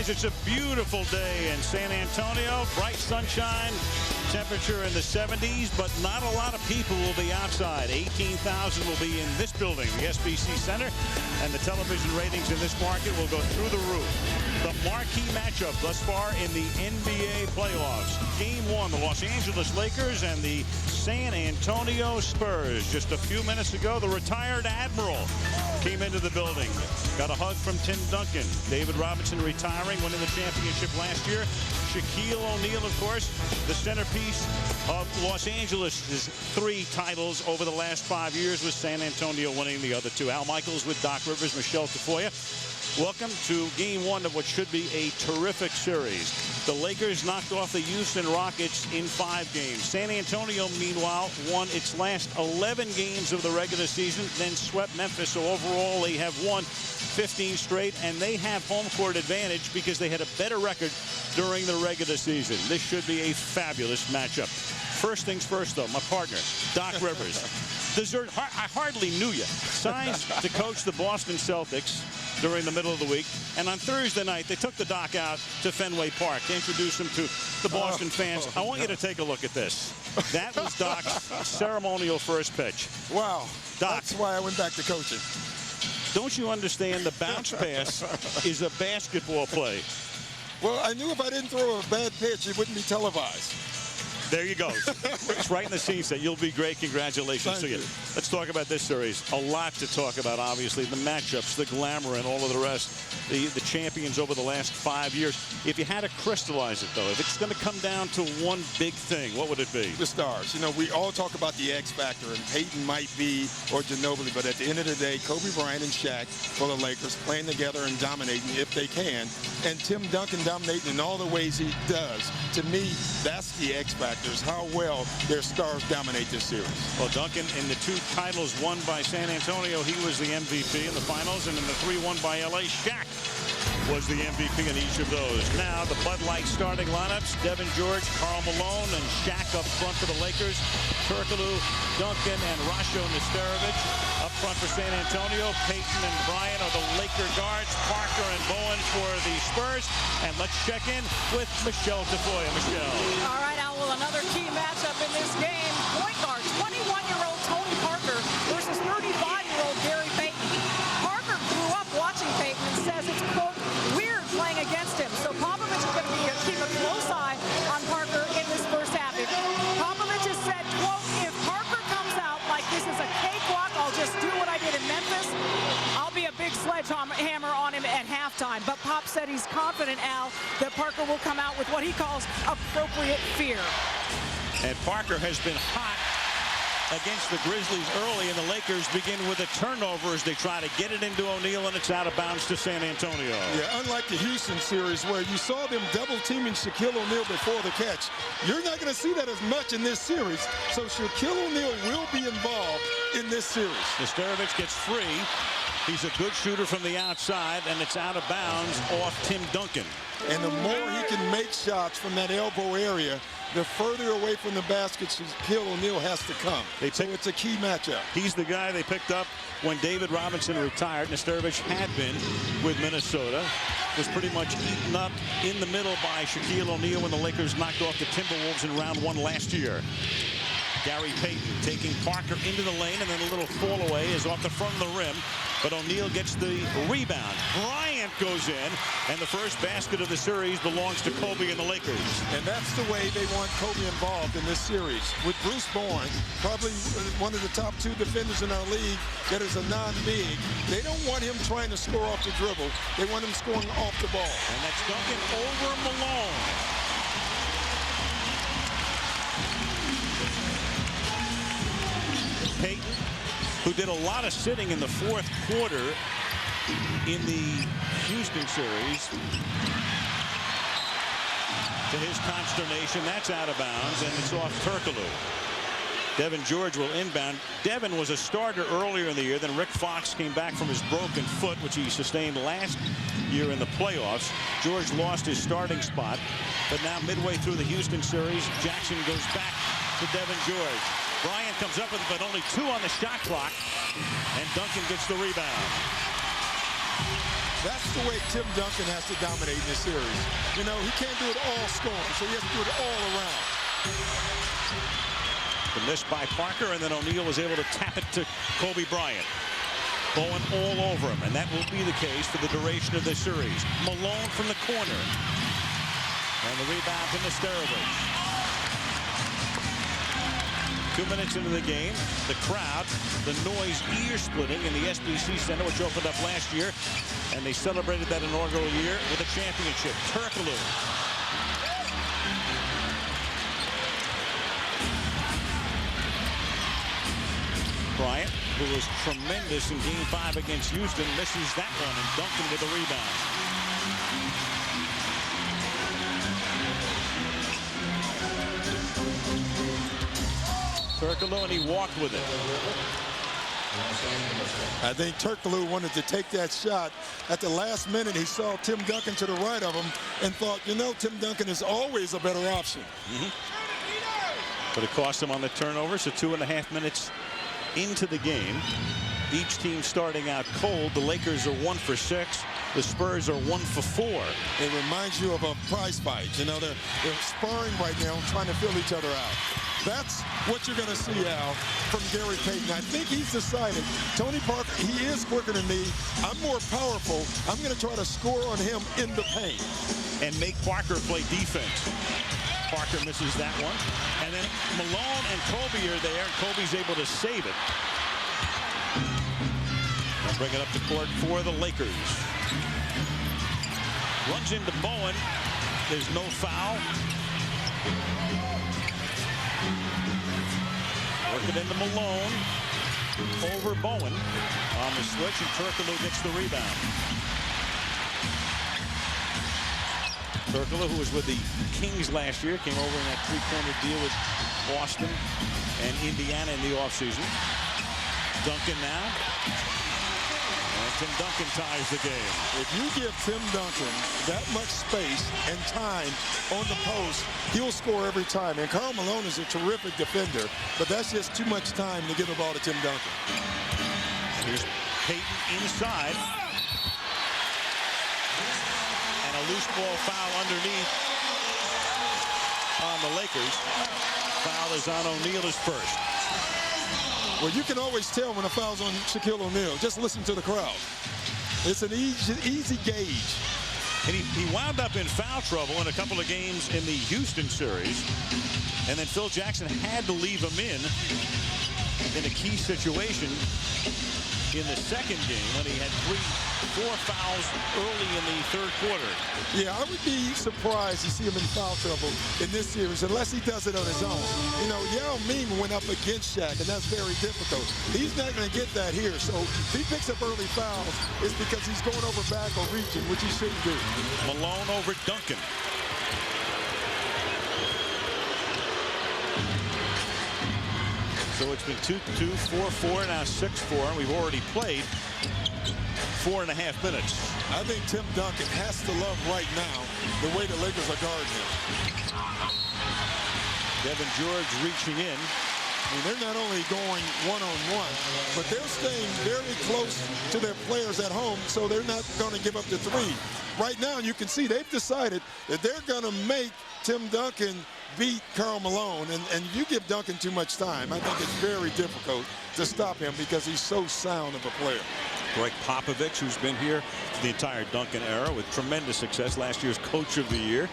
guys. It's a beautiful day in San Antonio. Bright sunshine, temperature in the 70s, but not a lot of people will be outside. 18,000 will be in this building, the SBC Center, and the television ratings in this market will go through the roof. The marquee matchup thus far in the NBA playoffs. Game 1, the Los Angeles Lakers and the San Antonio Spurs. Just a few minutes ago, the retired Admiral came into the building. Got a hug from Tim Duncan. David Robinson retiring, winning the championship last year. Shaquille O'Neal, of course, the centerpiece of Los Angeles' 3 titles over the last 5 years, with San Antonio winning the other 2. Al Michaels with Doc Rivers, Michelle Tafoya. Welcome to Game 1 of what should be a terrific series. The Lakers knocked off the Houston Rockets in 5 games. San Antonio, meanwhile, won its last 11 games of the regular season, then swept Memphis. So overall, they have won 15 straight, and they have home court advantage because they had a better record during the regular season. This should be a fabulous matchup. First things first, though, my partner, Doc Rivers. I hardly knew you. Signed to coach the Boston Celtics during the middle of the week. And on Thursday night, they took the Doc out to Fenway Park to introduce him to the Boston fans. I want you to take a look at this. That was Doc's ceremonial first pitch. Wow. Doc, that's why I went back to coaching. Don't you understand the bounce pass is a basketball play? Well, I knew if I didn't throw a bad pitch, it wouldn't be televised. There you go. It's right in the scene set. You'll be great. Congratulations to you. Let's talk about this series. A lot to talk about, obviously. The matchups, the glamour, and all of the rest. The champions over the last 5 years. If you had to crystallize it, though, if it's going to come down to one big thing, what would it be? The stars. You know, we all talk about the X factor, and Peyton might be, or Ginobili, but at the end of the day, Kobe Bryant and Shaq for the Lakers playing together and dominating if they can, and Tim Duncan dominating in all the ways he does. To me, that's the X factor. How well their stars dominate this series. Well, Duncan, in the 2 titles won by San Antonio, he was the MVP in the finals, and in the 3 won by LA, Shaq was the MVP in each of those. Now, the Bud Light starting lineups: Devin George, Karl Malone, and Shaq up front for the Lakers. Turkoglu, Duncan, and Rasho Nesterovic up front for San Antonio. Peyton and Bryant are the Laker guards. Parker and Bowen for the Spurs. And let's check in with Michelle Tafoya. Michelle. All right, Al, well, another key matchup in this game. Point guard, 21-year-old Tony Parker versus 35-year-old Gary Payton. Parker grew up watching Payton and says it's, quote, weird playing against him. So Popovich is going to keep a close eye on Parker in this first half. Popovich has said, quote, if Parker comes out like this is a cakewalk, I'll just do what I did in Memphis. I'll be a big sledgehammer on him at halftime. But Pop said he's confident, Al, that Parker will come out with what he calls appropriate fear. And Parker has been hot against the Grizzlies early, and the Lakers begin with a turnover as they try to get it into O'Neal, and it's out of bounds to San Antonio. Yeah, unlike the Houston series where you saw them double-teaming Shaquille O'Neal before the catch, you're not going to see that as much in this series. So Shaquille O'Neal will be involved in this series. Nesterovic gets free. He's a good shooter from the outside, and it's out of bounds off Tim Duncan. And the more he can make shots from that elbow area, the further away from the basket Shaquille O'Neal has to come. So it's a key matchup. He's the guy they picked up when David Robinson retired. Nesterovic had been with Minnesota. Was pretty much eaten up in the middle by Shaquille O'Neal when the Lakers knocked off the Timberwolves in round 1 last year. Gary Payton taking Parker into the lane, and then a little fall away is off the front of the rim. But O'Neal gets the rebound. Bryant goes in, and the first basket of the series belongs to Kobe and the Lakers. And that's the way they want Kobe involved in this series. With Bruce Bowen, probably one of the top 2 defenders in our league that is a non-big, they don't want him trying to score off the dribble. They want him scoring off the ball. And that's Duncan over Malone. Payton, who did a lot of sitting in the 4th quarter in the Houston series. To his consternation, that's out of bounds, and it's off Turkoglu. Devin George will inbound. Devin was a starter earlier in the year. Then Rick Fox came back from his broken foot, which he sustained last year in the playoffs. George lost his starting spot. But now midway through the Houston series, Jackson goes back to Devin George. Bryant comes up with it, but only 2 on the shot clock. And Duncan gets the rebound. That's the way Tim Duncan has to dominate in this series. You know, he can't do it all scoring, so he has to do it all around. The miss by Parker, and then O'Neal was able to tap it to Kobe Bryant. Bowen all over him, and that will be the case for the duration of this series. Malone from the corner. And the rebound to Nesterovich. 2 minutes into the game, the crowd, the noise ear-splitting in the SBC Center, which opened up last year, and they celebrated that inaugural year with a championship. Turkoglu. Bryant, who was tremendous in Game 5 against Houston, misses that one, and Duncan with the rebound. Turkoglu, and he walked with it. I think Turkoglu wanted to take that shot. At the last minute, he saw Tim Duncan to the right of him and thought, you know, Tim Duncan is always a better option. But it cost him on the turnover, so 2.5 minutes into the game. Each team starting out cold. The Lakers are 1 for 6. The Spurs are 1 for 4. It reminds you of a prize fight. You know, they're sparring right now, trying to fill each other out. That's what you're going to see, Al, from Gary Payton. I think he's decided, Tony Parker, he is quicker than me. I'm more powerful. I'm going to try to score on him in the paint. And make Parker play defense. Parker misses that one. And then Malone and Kobe are there, and Kobe's able to save it. And bring it up to court for the Lakers. Runs into Bowen. There's no foul. Work it into Malone. Over Bowen on the switch, and Turkoglu gets the rebound. Turkoglu, who was with the Kings last year, came over in that three-corner deal with Boston and Indiana in the offseason. Duncan now. And Tim Duncan ties the game. If you give Tim Duncan that much space and time on the post, he'll score every time. And Karl Malone is a terrific defender, but that's just too much time to give the ball to Tim Duncan. Here's Payton inside. And a loose ball foul underneath on the Lakers. Foul is on O'Neal, his first. Well, you can always tell when a foul's on Shaquille O'Neal. Just listen to the crowd. It's an easy gauge. And he wound up in foul trouble in a couple of games in the Houston series. And then Phil Jackson had to leave him in a key situation in the second game when he had 4 fouls early in the third quarter. Yeah, I would be surprised to see him in foul trouble in this series unless he does it on his own. You know, Yao Ming went up against Shaq, and that's very difficult. He's not going to get that here. So if he picks up early fouls, it's because he's going over back or reaching, which he shouldn't do. Malone over Duncan. So it's been 2-2, 4-4, now 6-4. We've already played 4.5 minutes. I think Tim Duncan has to love right now the way the Lakers are guarding him. Devin George reaching in. I mean, they're not only going one-on-one, but they're staying very close to their players at home, so they're not going to give up the three. Right now, you can see they've decided that they're going to make Tim Duncan beat Karl Malone, and you give Duncan too much time, I think it's very difficult to stop him because he's so sound of a player. Greg Popovich, who's been here the entire Duncan era with tremendous success, last year's Coach of the Year,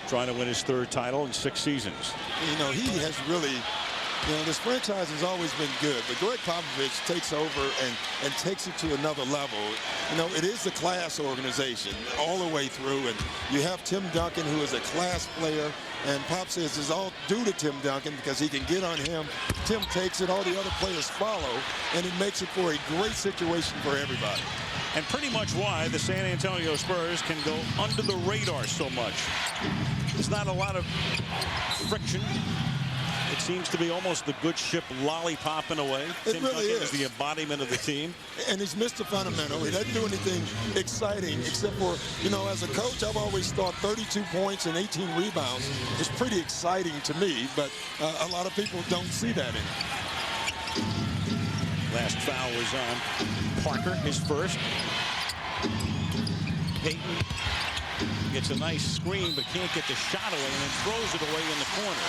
trying to win his 3rd title in 6 seasons. You know, he has really, you know, this franchise has always been good, but Greg Popovich takes over and takes it to another level. You know, it is a class organization all the way through, and you have Tim Duncan, who is a class player, and Pop says it's all due to Tim Duncan because he can get on him. Tim takes it, all the other players follow, and it makes it for a great situation for everybody. And pretty much why the San Antonio Spurs can go under the radar so much. There's not a lot of friction. It seems to be almost the good ship lollipopping away. It Tim really Duncan is the embodiment of the team. And he's missed the fundamental. He doesn't do anything exciting except for, you know, as a coach, I've always thought 32 points and 18 rebounds is pretty exciting to me, but a lot of people don't see that in him. Last foul was on Parker, his first. gets a nice screen but can't get the shot away and then throws it away in the corner.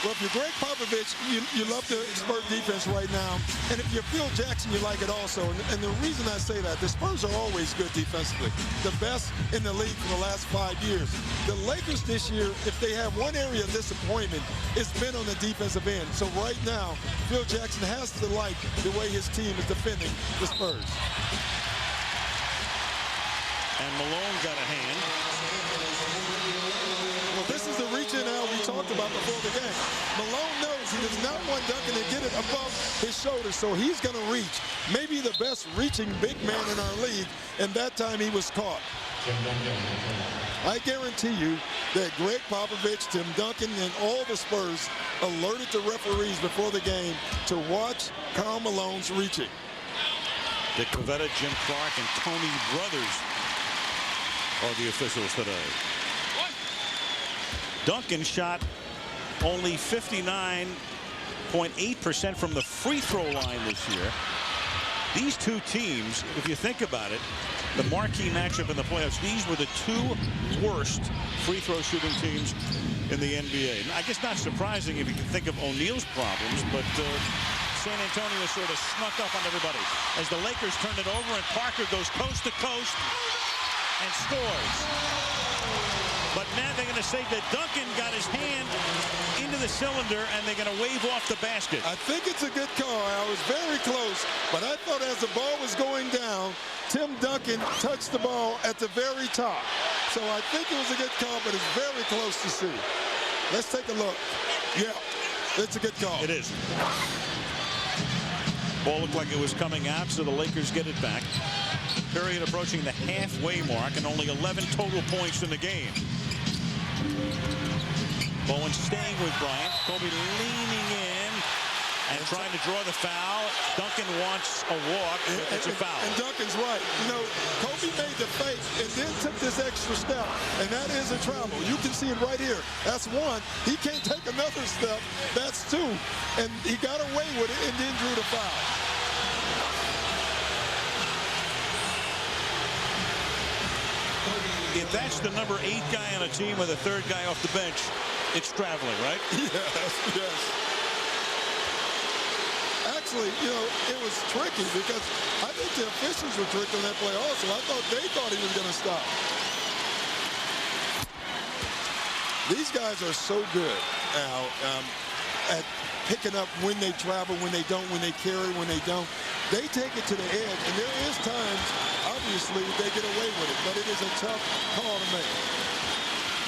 Well, if you're Greg Popovich, you love the Spurs defense right now. And if you're Phil Jackson, you like it also. And the reason I say that, the Spurs are always good defensively. The best in the league for the last 5 years. The Lakers this year, if they have one area of disappointment, it's been on the defensive end. So right now, Phil Jackson has to like the way his team is defending the Spurs. And Malone got a hand. Well, this is the reach-in out we talked about before the game. Malone knows he does not want Duncan to get it above his shoulder, so he's going to reach. Maybe the best reaching big man in our league, and that time he was caught. I guarantee you that Greg Popovich, Tim Duncan, and all the Spurs alerted the referees before the game to watch Karl Malone's reaching. Dick Cavetta, Jim Clark, and Tony Brothers are the officials today. Duncan shot only 59.8% from the free throw line this year. These two teams, if you think about it, the marquee matchup in the playoffs, these were the two worst free throw shooting teams in the NBA. I guess not surprising if you can think of O'Neal's problems, but San Antonio sort of snuck up on everybody as the Lakers turn it over and Parker goes coast to coast and scores. But now they're going to say that Duncan got his hand into the cylinder and they're going to wave off the basket. I think it's a good call. I was very close, but I thought as the ball was going down, Tim Duncan touched the ball at the very top. So I think it was a good call, but it's very close to see. Let's take a look. Yeah, it's a good call. It is. Ball looked like it was coming out, so the Lakers get it back. Period approaching the halfway mark and only 11 total points in the game. Bowen staying with Bryant. Kobe leaning in and trying to draw the foul. Duncan wants a walk. It's a foul. And Duncan's right. You know, Kobe made the fake and then took this extra step, and that is a travel. You can see it right here. That's one. He can't take another step. That's two. And he got away with it and then drew the foul. If that's the number 8 guy on a team with a third guy off the bench, it's traveling, right? Yes, yes. Actually, you know, it was tricky because I think the officials were tricked on that play also. I thought they thought he was going to stop. These guys are so good now at picking up when they travel, when they don't, when they carry, when they don't. They take it to the edge, and there is times, obviously, they get away with it, but it is a tough call to make.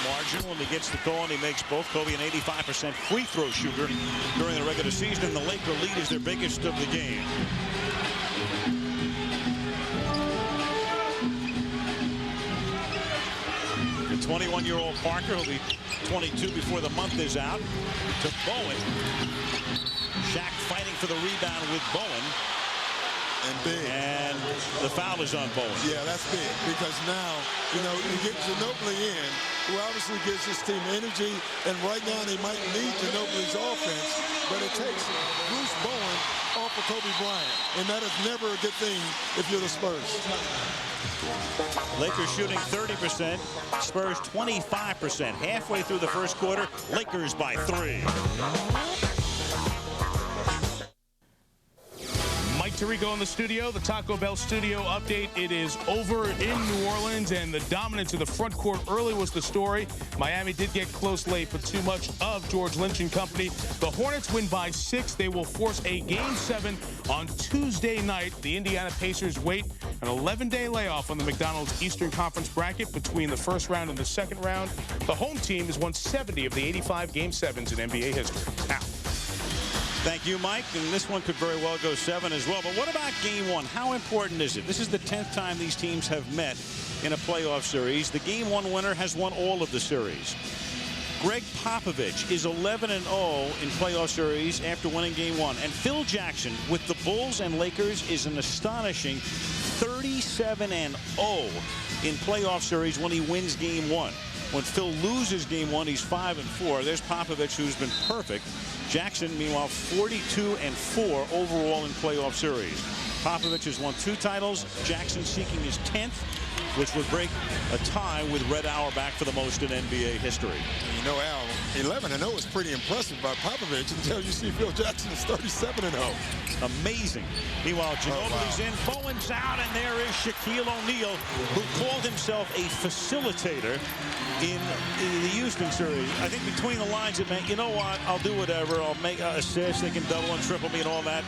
Margin when he gets the call, and he makes both. Kobe an 85% free throw shooter during the regular season, and the Laker lead is their biggest of the game. The 21-year-old Parker will be 22 before the month is out. To Bowen. Shaq fighting for the rebound with Bowen. And big. And the foul is on Bowen. Yeah, that's big because now, you know, you get Ginobili in, who obviously gives this team energy, and right now they might need Ginobili's offense, but it takes Bruce Bowen off of Kobe Bryant, and that is never a good thing if you're the Spurs. Lakers shooting 30%, Spurs 25%. Halfway through the first quarter, Lakers by 3. Mike Tirico in the studio, the Taco Bell studio update. It is over in New Orleans, and the dominance of the front court early was the story. Miami did get close late, but too much of George Lynch and company. The Hornets win by 6. They will force a Game 7 on Tuesday night. The Indiana Pacers wait an 11-day layoff on the McDonald's Eastern Conference bracket between the first round and the second round. The home team has won 70 of the 85 Game 7s in NBA history. Now, thank you, Mike. And this one could very well go 7 as well. But what about Game 1? How important is it? This is the 10th time these teams have met in a playoff series. The Game 1 winner has won all of the series. Greg Popovich is 11-0 in playoff series after winning Game 1. And Phil Jackson with the Bulls and Lakers is an astonishing 37-0 in playoff series when he wins Game 1. When Phil loses Game 1, he's 5-4. There's Popovich, who's been perfect. Jackson, meanwhile, 42-4 overall in playoff series. Popovich has won 2 titles. Jackson seeking his 10th. which would break a tie with Red Auerbach for the most in NBA history. You know, Al, 11-0 is pretty impressive by Popovich until you see Phil Jackson is 37-0. Amazing. Meanwhile, Ginobili's in, Bowen's out, and there is Shaquille O'Neal, who called himself a facilitator in the Houston series. I think between the lines it meant, you know what, I'll do whatever. I'll make assists. They can double and triple me and all that.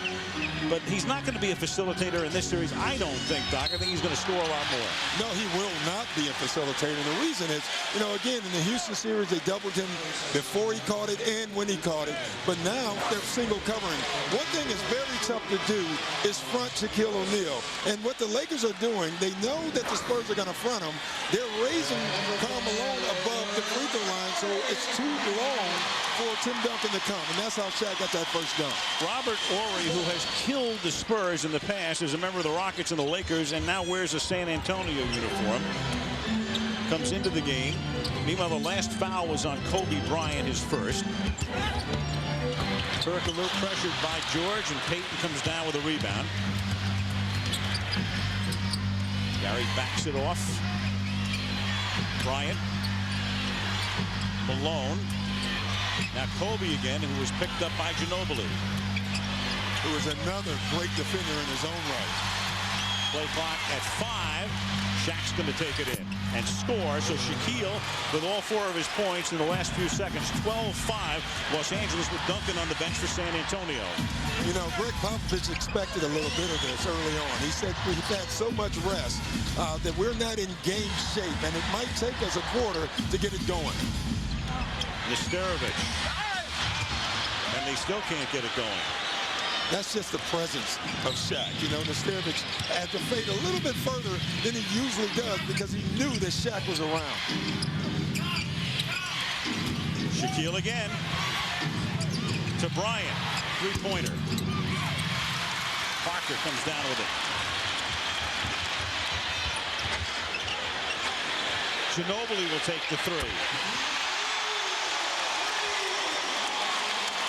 But he's not going to be a facilitator in this series, I don't think, Doc. I think he's going to score a lot more. No, he will not be a facilitator. And the reason is, you know, again, in the Houston series, they doubled him before he caught it and when he caught it. But now they're single covering. One thing is very tough to do is front Shaquille O'Neal. And what the Lakers are doing, they know that the Spurs are going to front him. They're raising Karl Malone above the free throw line, so it's too long for Tim Duncan to come. And that's how Shaq got that first dunk. Robert Horry, who has killed the Spurs in the past as a member of the Rockets and the Lakers and now wears a San Antonio uniform, comes into the game. Meanwhile, the last foul was on Kobe Bryant, his first. Burke a little pressured by George, and Payton comes down with a rebound. Gary backs it off. Bryant. Malone. Now Kobe again, who was picked up by Ginobili. Who is another great defender in his own right. Play clock at 5. Shaq's going to take it in and score. So Shaquille with all 4 of his points in the last few seconds. 12-5. Los Angeles with Duncan on the bench for San Antonio. You know, Greg Popovich expected a little bit of this early on. He said we've had so much rest that we're not in game shape, and it might take us a quarter to get it going. Nesterovic. And they still can't get it going. That's just the presence of Shaq. You know, Nesterovic had to fade a little bit further than he usually does because he knew that Shaq was around. Shaquille again to Bryant. Three-pointer. Parker comes down with it. Ginobili will take the 3.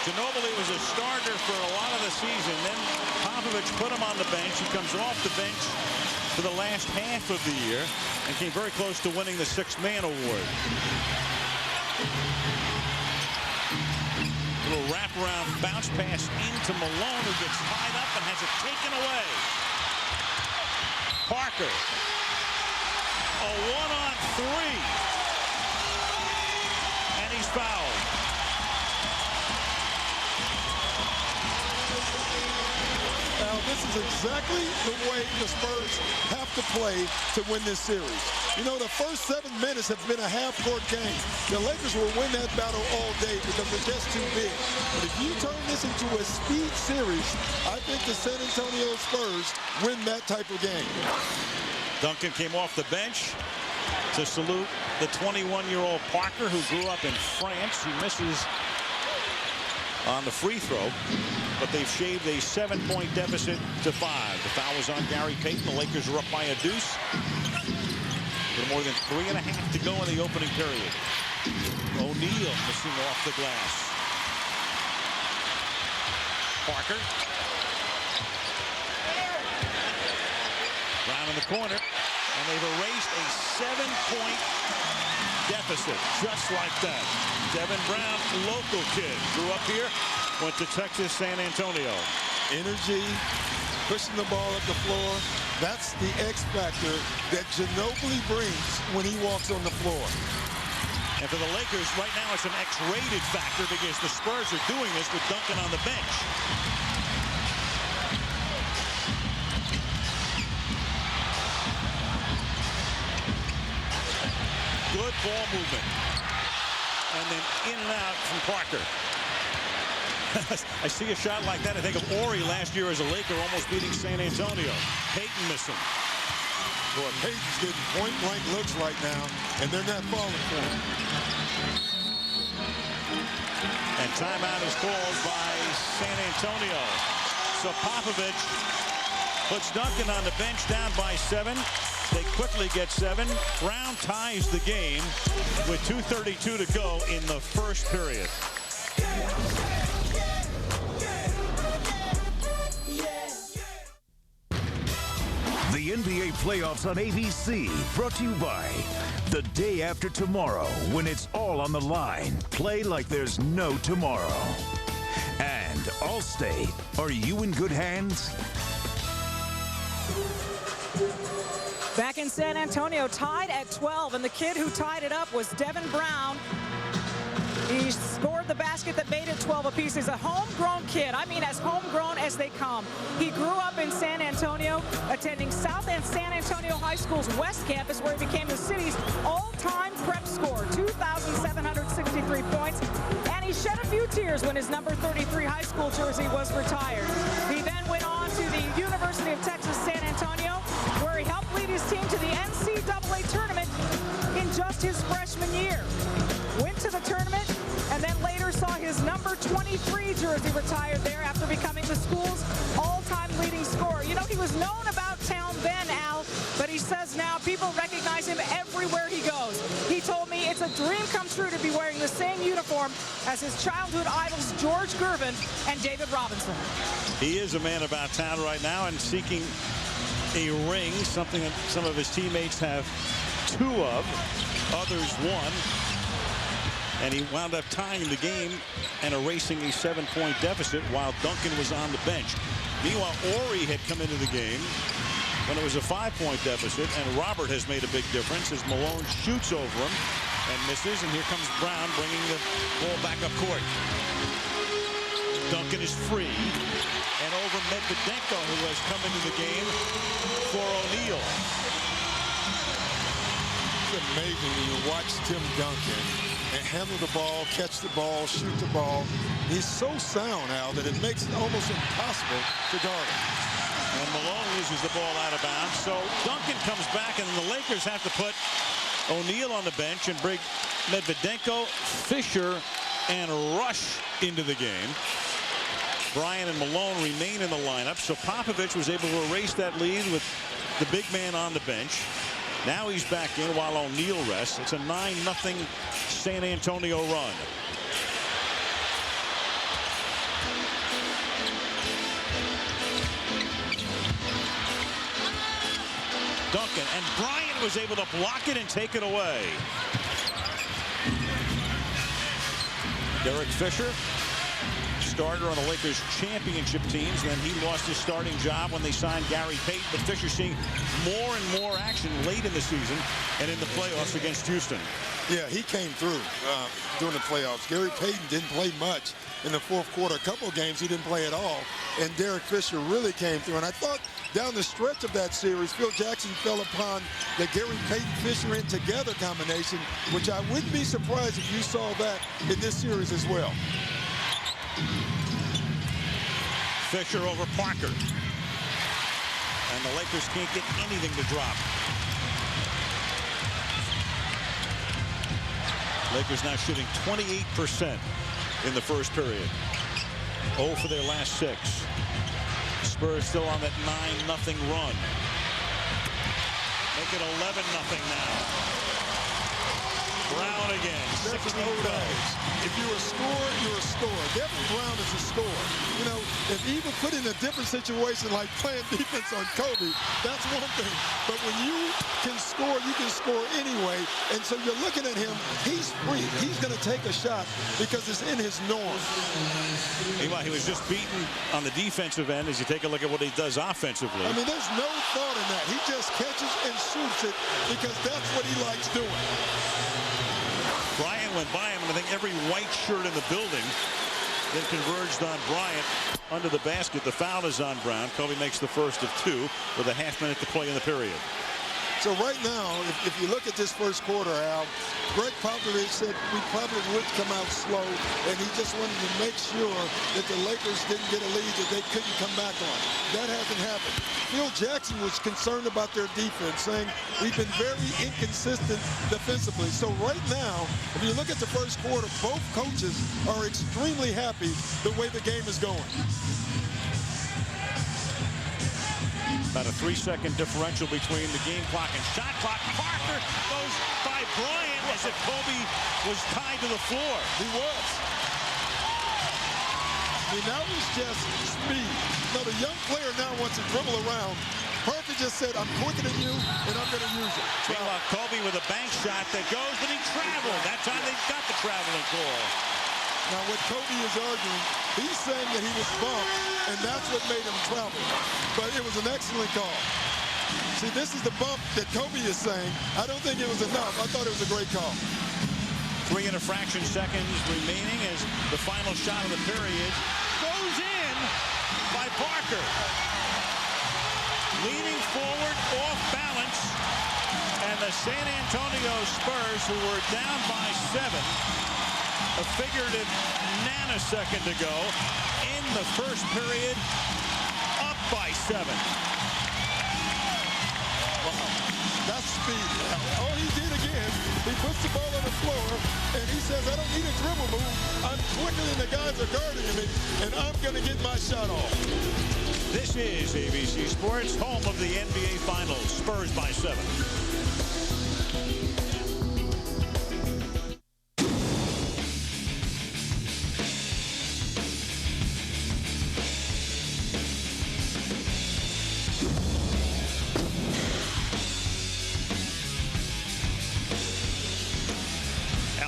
Ginobili was a starter for a lot of the season. Then Popovich put him on the bench. He comes off the bench for the last half of the year and came very close to winning the 6th-man award. A little wraparound bounce pass into Malone, who gets tied up and has it taken away. Parker. A 1-on-3. And he's fouled. Now, this is exactly the way the Spurs have to play to win this series. You know, the first 7 minutes have been a half-court game. The Lakers will win that battle all day because they're just too big. But if you turn this into a speed series, I think the San Antonio Spurs win that type of game. Duncan came off the bench to salute the 21-year-old Parker, who grew up in France. He misses on the free throw, but they've shaved a 7-point deficit to 5. The foul was on Gary Payton. The Lakers are up by a deuce. With more than 3.5 to go in the opening period. O'Neal missing off the glass. Parker. Brown in the corner. And they've erased a 7-point deficit just like that. Devin Brown, local kid, grew up here, went to Texas, San Antonio. Energy, pushing the ball up the floor. That's the X factor that Ginobili brings when he walks on the floor. And for the Lakers, right now it's an X-rated factor because the Spurs are doing this with Duncan on the bench. Good ball movement. And then in and out from Parker. I see a shot like that. I think of Horry last year as a Laker almost beating San Antonio. Payton missing. Boy, Payton's getting point-blank looks right now, and they're not falling for him. And timeout is called by San Antonio. So Popovich puts Duncan on the bench down by 7. They quickly get 7. Brown ties the game with 2:32 to go in the first period. The NBA playoffs on ABC, brought to you by The Day After Tomorrow. When it's all on the line, play like there's no tomorrow. And Allstate, are you in good hands? Back in San Antonio, tied at 12, and the kid who tied it up was Devin Brown. He scored the basket that made it 12 apiece. He's a homegrown kid. I mean, as homegrown as they come. He grew up in San Antonio, attending South and San Antonio High School's West Campus, where he became the city's all-time prep scorer, 2,763 points. And he shed a few tears when his number 33 high school jersey was retired. He then went on to the University of Texas San Antonio, where he helped lead his team to the NCAA tournament in just his freshman year. Went to the tournament and then later saw his number 23 jersey retired there after becoming the school's all-time leading scorer. You know, he was known about town then, Al, but he says now people recognize him everywhere he goes. He told me it's a dream come true to be wearing the same uniform as his childhood idols George Gervin and David Robinson. He is a man about town right now and seeking a ring, something that some of his teammates have two of, others one. And he wound up tying the game and erasing a 7-point deficit while Duncan was on the bench. Meanwhile, Ori had come into the game when it was a 5-point deficit, and Robert has made a big difference as Malone shoots over him and misses, and here comes Brown bringing the ball back up court. Duncan is free, and over Medvedenko, who has come into the game for O'Neal. It's amazing when you watch Tim Duncan and handle the ball, catch the ball, shoot the ball. He's so sound now that it makes it almost impossible to guard him. And Malone loses the ball out of bounds. So Duncan comes back, and the Lakers have to put O'Neal on the bench and bring Medvedenko, Fisher, and Rush into the game. Bryant and Malone remain in the lineup. So Popovich was able to erase that lead with the big man on the bench. Now he's back in while O'Neal rests. It's a 9-0 San Antonio run. Duncan, and Bryant was able to block it and take it away. Derek Fisher, starter on the Lakers championship teams. Then he lost his starting job when they signed Gary Payton. But Fisher seeing more and more action late in the season and in the playoffs against Houston. Yeah, he came through during the playoffs. Gary Payton didn't play much in the fourth quarter. A couple of games he didn't play at all. And Derek Fisher really came through. And I thought down the stretch of that series, Phil Jackson fell upon the Gary Payton-Fisher in together combination, which I wouldn't be surprised if you saw that in this series as well. Fisher over Parker. And the Lakers can't get anything to drop. Lakers now shooting 28% in the first period. 0 for their last 6. Spurs still on that 9-0 run. Make it 11-0 now. Brown again. 16 goals. If you're a scorer, you're a scorer. Devin Brown is a scorer. You know, if he even put in a different situation like playing defense on Kobe, that's one thing. But when you can score, you can score anyway. And so you're looking at him, he's free. He's going to take a shot because it's in his norm. Meanwhile, he was just beaten on the defensive end as you take a look at what he does offensively. I mean, there's no thought in that. He just catches and shoots it because that's what he likes doing. Bryant went by him, and I think every white shirt in the building then converged on Bryant under the basket. The foul is on Brown. Kobe makes the first of 2 with a half-minute to play in the period. So right now, if you look at this first quarter, Al, Greg Popovich said we probably would come out slow, and he just wanted to make sure that the Lakers didn't get a lead that they couldn't come back on. That hasn't happened. Phil Jackson was concerned about their defense, saying we've been very inconsistent defensively. So right now, if you look at the first quarter, both coaches are extremely happy the way the game is going. About a 3-second differential between the game clock and shot clock. Parker goes by Bryant as if Kobe was tied to the floor. He was. I mean, that was just speed. So the young player now wants to dribble around Parker just said, I'm quicker than you, and I'm going to use it. Meanwhile, Kobe with a bank shot that goes, and he traveled. That time they got the traveling call. Now, what Kobe is arguing, he's saying that he was bumped, and that's what made him travel. But it was an excellent call. See, this is the bump that Kobe is saying. I don't think it was enough. I thought it was a great call. 3 and a fraction seconds remaining as the final shot of the period goes in by Parker. Leaning forward, off balance, and the San Antonio Spurs, who were down by 7, a figurative nanosecond to go in the first period, up by 7. Wow, that's speed. All he did again, he puts the ball on the floor, and he says, I don't need a dribble move. I'm quicker than the guys are guarding me, and I'm going to get my shot off. This is ABC Sports, home of the NBA Finals. Spurs by 7.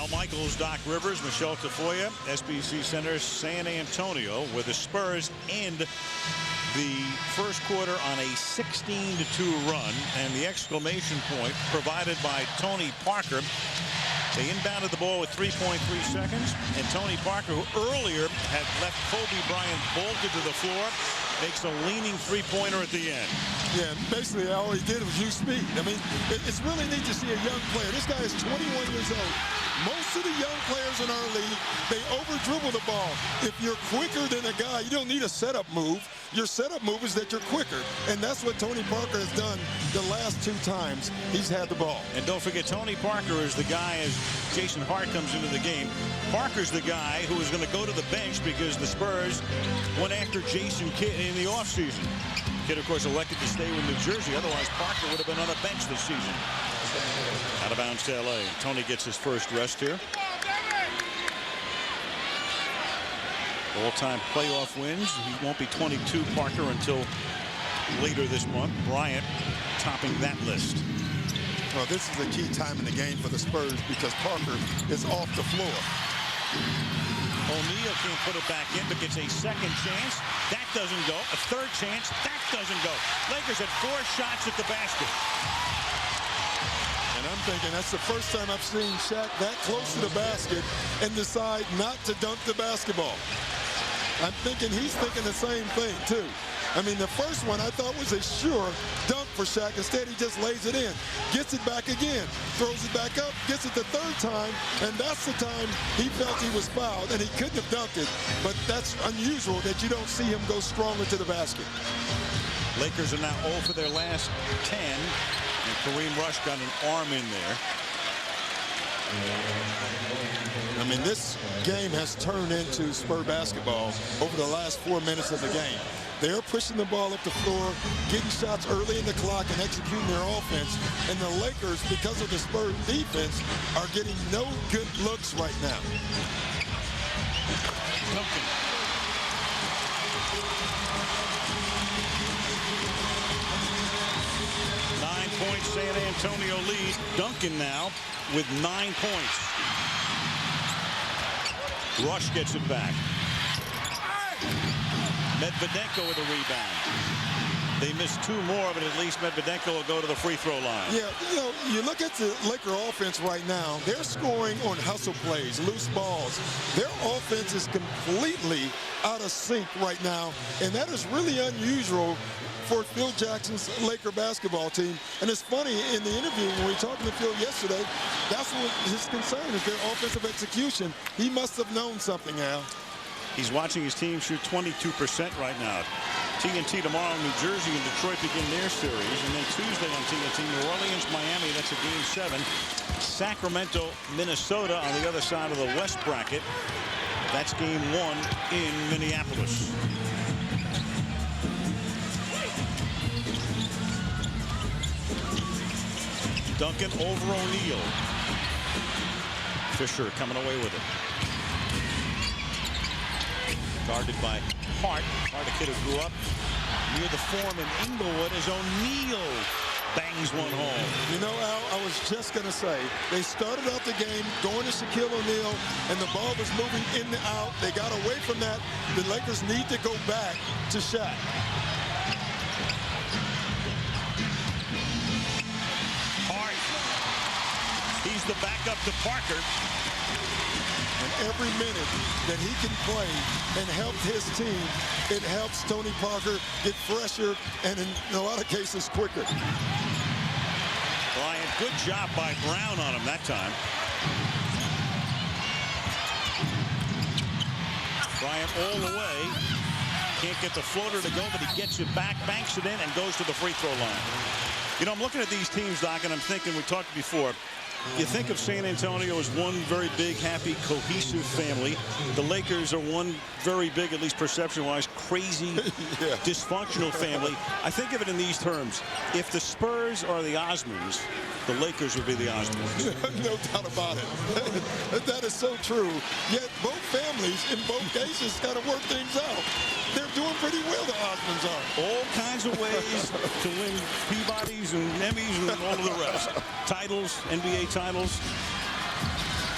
Michaels, Doc Rivers, Michelle Tafoya, SBC Center, San Antonio, where the Spurs end the first quarter on a 16-2 run, and the exclamation point provided by Tony Parker. They inbounded the ball with 3.3 seconds, and Tony Parker, who earlier had left Kobe Bryant bolted to the floor, makes a leaning three-pointer at the end. Yeah, basically all he did was use speed. I mean, it's really neat to see a young player. This guy is 21 years old. Most of the young players in our league, they over-dribble the ball. If you're quicker than a guy, you don't need a setup move. Your setup move is that you're quicker, and that's what Tony Parker has done the last 2 times he's had the ball. And don't forget, Tony Parker is the guy, as Jason Hart comes into the game, Parker's the guy who is going to go to the bench because the Spurs went after Jason Kidd in the offseason. Kidd, of course, elected to stay with New Jersey. Otherwise, Parker would have been on the bench this season. Out of bounds to L.A. Tony gets his first rest here. All-time playoff wins. He won't be 22, Parker, until later this month. Bryant topping that list. Well, this is a key time in the game for the Spurs because Parker is off the floor. O'Neal can't put it back in, but gets a second chance. That doesn't go. A third chance. That doesn't go. Lakers had 4 shots at the basket. And I'm thinking that's the first time I've seen Shaq that close to the basket and decide not to dunk the basketball. I'm thinking he's thinking the same thing, too. I mean, the first one I thought was a sure dunk for Shaq. Instead, he just lays it in, gets it back again, throws it back up, gets it the third time, and that's the time he felt he was fouled, and he couldn't have dunked it. But that's unusual that you don't see him go stronger to the basket. Lakers are now 0 for their last 10, and Kareem Rush got an arm in there. I mean, this game has turned into Spur basketball over the last 4 minutes of the game. They're pushing the ball up the floor, getting shots early in the clock and executing their offense. And the Lakers, because of the Spurs defense, are getting no good looks right now. Duncan. Nine-point San Antonio lead. Duncan now with 9 points. Rush gets it back. Medvedenko with a rebound. They missed 2 more, but at least Medvedenko will go to the free throw line. Yeah, you know, you look at the Laker offense right now, they're scoring on hustle plays, loose balls. Their offense is completely out of sync right now, and that is really unusual for Phil Jackson's Laker basketball team. And it's funny, in the interview when we talked to Phil yesterday, that's what his concern is, their offensive execution. He must have known something, Al. He's watching his team shoot 22% right now. TNT tomorrow, New Jersey and Detroit begin their series. And then Tuesday on TNT, New Orleans, Miami, that's a game 7. Sacramento, Minnesota on the other side of the West bracket. That's game 1 in Minneapolis. Duncan over O'Neal. Fisher coming away with it. Guarded by Hart. Hart, a kid who grew up near the form in Inglewood as O'Neal bangs one home. You know, Al, I was just going to say, they started out the game going to Shaquille O'Neal, and the ball was moving in and out. They got away from that. The Lakers need to go back to Shaq. Hart. He's the backup to Parker. And every minute that he can play and help his team, it helps Tony Parker get fresher and in a lot of cases quicker. Bryant, good job by Brown on him that time. Bryant all the way. Can't get the floater to go, but he gets it back, banks it in, and goes to the free throw line. You know, I'm looking at these teams, Doc, and I'm thinking, we talked before, you think of San Antonio as one very big, happy, cohesive family. The Lakers are one very big, at least perception-wise, crazy, dysfunctional family. I think of it in these terms. If the Spurs are the Osmonds, the Lakers would be the Osmonds. No doubt about it. That is so true. Yet both families, in both cases, got to work things out. They're doing pretty well, the Osmonds are. All kinds of ways to win Peabodys and Emmys and all of the rest. Titles, NBA titles.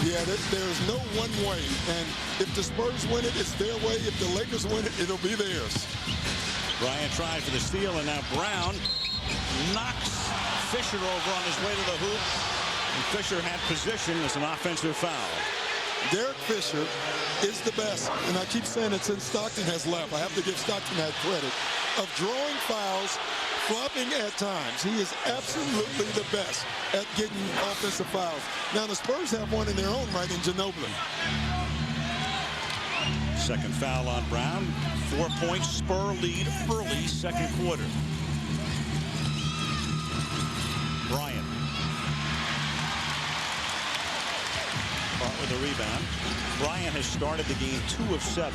Yeah, there's no one way. And if the Spurs win it, it's their way. If the Lakers win it, it'll be theirs. Bryant tried for the steal, and now Brown knocks Fisher over on his way to the hoop. And Fisher had position as an offensive foul. Derek Fisher is the best, and I keep saying it since Stockton has left. I have to give Stockton that credit, of drawing fouls, flopping at times. He is absolutely the best at getting offensive fouls. Now, the Spurs have one in their own right in Ginobili. Second foul on Brown. 4-point Spur lead early second quarter. Bryant. Caught with a rebound. Bryant has started the game 2 of 7.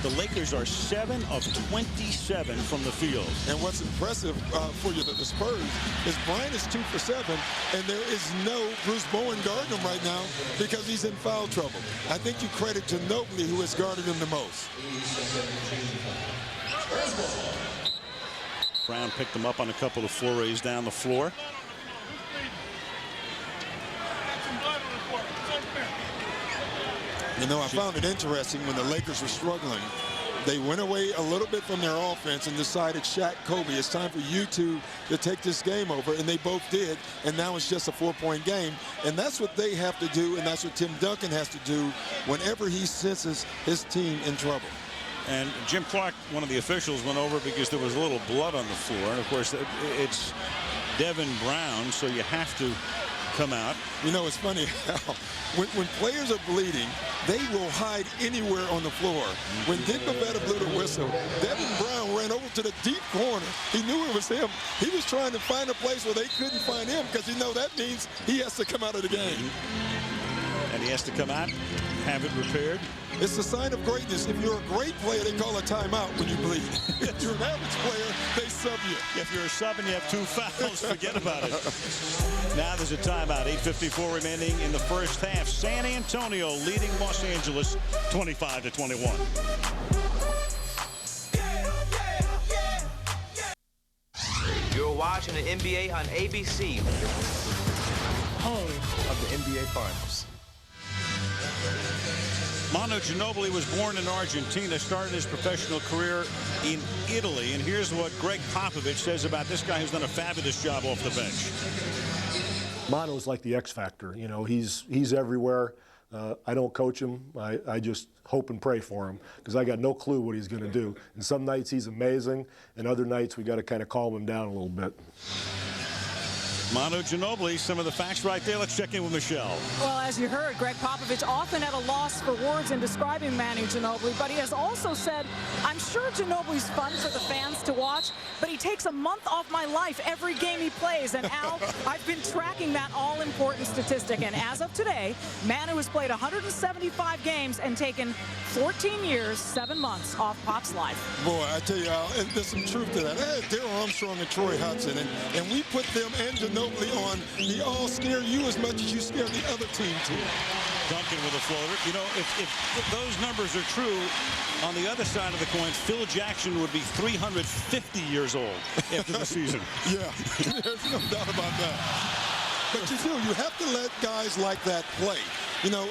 The Lakers are 7 of 27 from the field. And what's impressive for you, the Spurs, is Bryant is 2 for 7, and there is no Bruce Bowen guarding him right now because he's in foul trouble. I think you credit Ginobili, who has guarded him the most. Brown picked him up on a couple of forays down the floor. You know, I found it interesting when the Lakers were struggling. They went away a little bit from their offense and decided, Shaq, Kobe, it's time for you two to take this game over. And they both did. And now it's just a 4-point game. And that's what they have to do. And that's what Tim Duncan has to do whenever he senses his team in trouble. And Jim Clark, one of the officials, went over because there was a little blood on the floor. And, of course, it's Devin Brown, so you have to come out. You know, it's funny how when players are bleeding, they will hide anywhere on the floor. When Dick Bavetta blew the whistle, Devin Brown ran over to the deep corner. He knew it was him. He was trying to find a place where they couldn't find him because you know that means he has to come out of the game. And he has to come out, have it repaired. It's a sign of greatness. If you're a great player, they call a timeout when you bleed. If you're an average player, they sub you. If you're a sub and you have 2 fouls, forget about it. Now there's a timeout. 8:54 remaining in the first half. San Antonio leading Los Angeles 25-21. You're watching the NBA on ABC. Home of the NBA Finals. Manu Ginobili was born in Argentina, started his professional career in Italy. And here's what Greg Popovich says about this guy who's done a fabulous job off the bench. Manu is like the X factor. You know, he's everywhere. I don't coach him. I just hope and pray for him because I got no clue what he's going to do. And some nights he's amazing, and other nights we got to kind of calm him down a little bit. Manu Ginobili, some of the facts right there. Let's check in with Michelle. Well, as you heard, Greg Popovich often at a loss for words in describing Manu Ginobili, but he has also said, I'm sure Ginobili's fun for the fans to watch, but he takes a month off my life every game he plays. And Al, I've been tracking that all-important statistic, and as of today, Manu has played 175 games and taken 14 years, 7 months off Pop's life. Boy, I tell you, Al, there's some truth to that. I had Darryl Armstrong and Troy Hudson, and we put them and Ginobili on the all scare you as much as you scare the other team too. Duncan with a floater. You know, if those numbers are true, on the other side of the coin, Phil Jackson would be 350 years old after the season. Yeah, there's no doubt about that. But you have to let guys like that play. You know,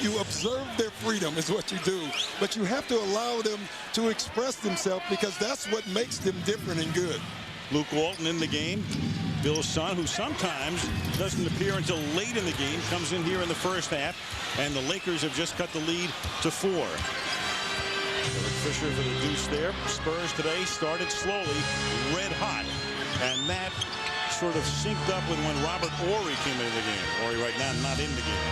you observe their freedom is what you do, but you have to allow them to express themselves because that's what makes them different and good. Luke Walton in the game. Bill's son, who sometimes doesn't appear until late in the game, comes in here in the first half, and the Lakers have just cut the lead to 4. Eric Fisher for the deuce there. Spurs today started slowly, red hot, and that sort of synced up with when Robert Horry came into the game. Horry right now not in the game.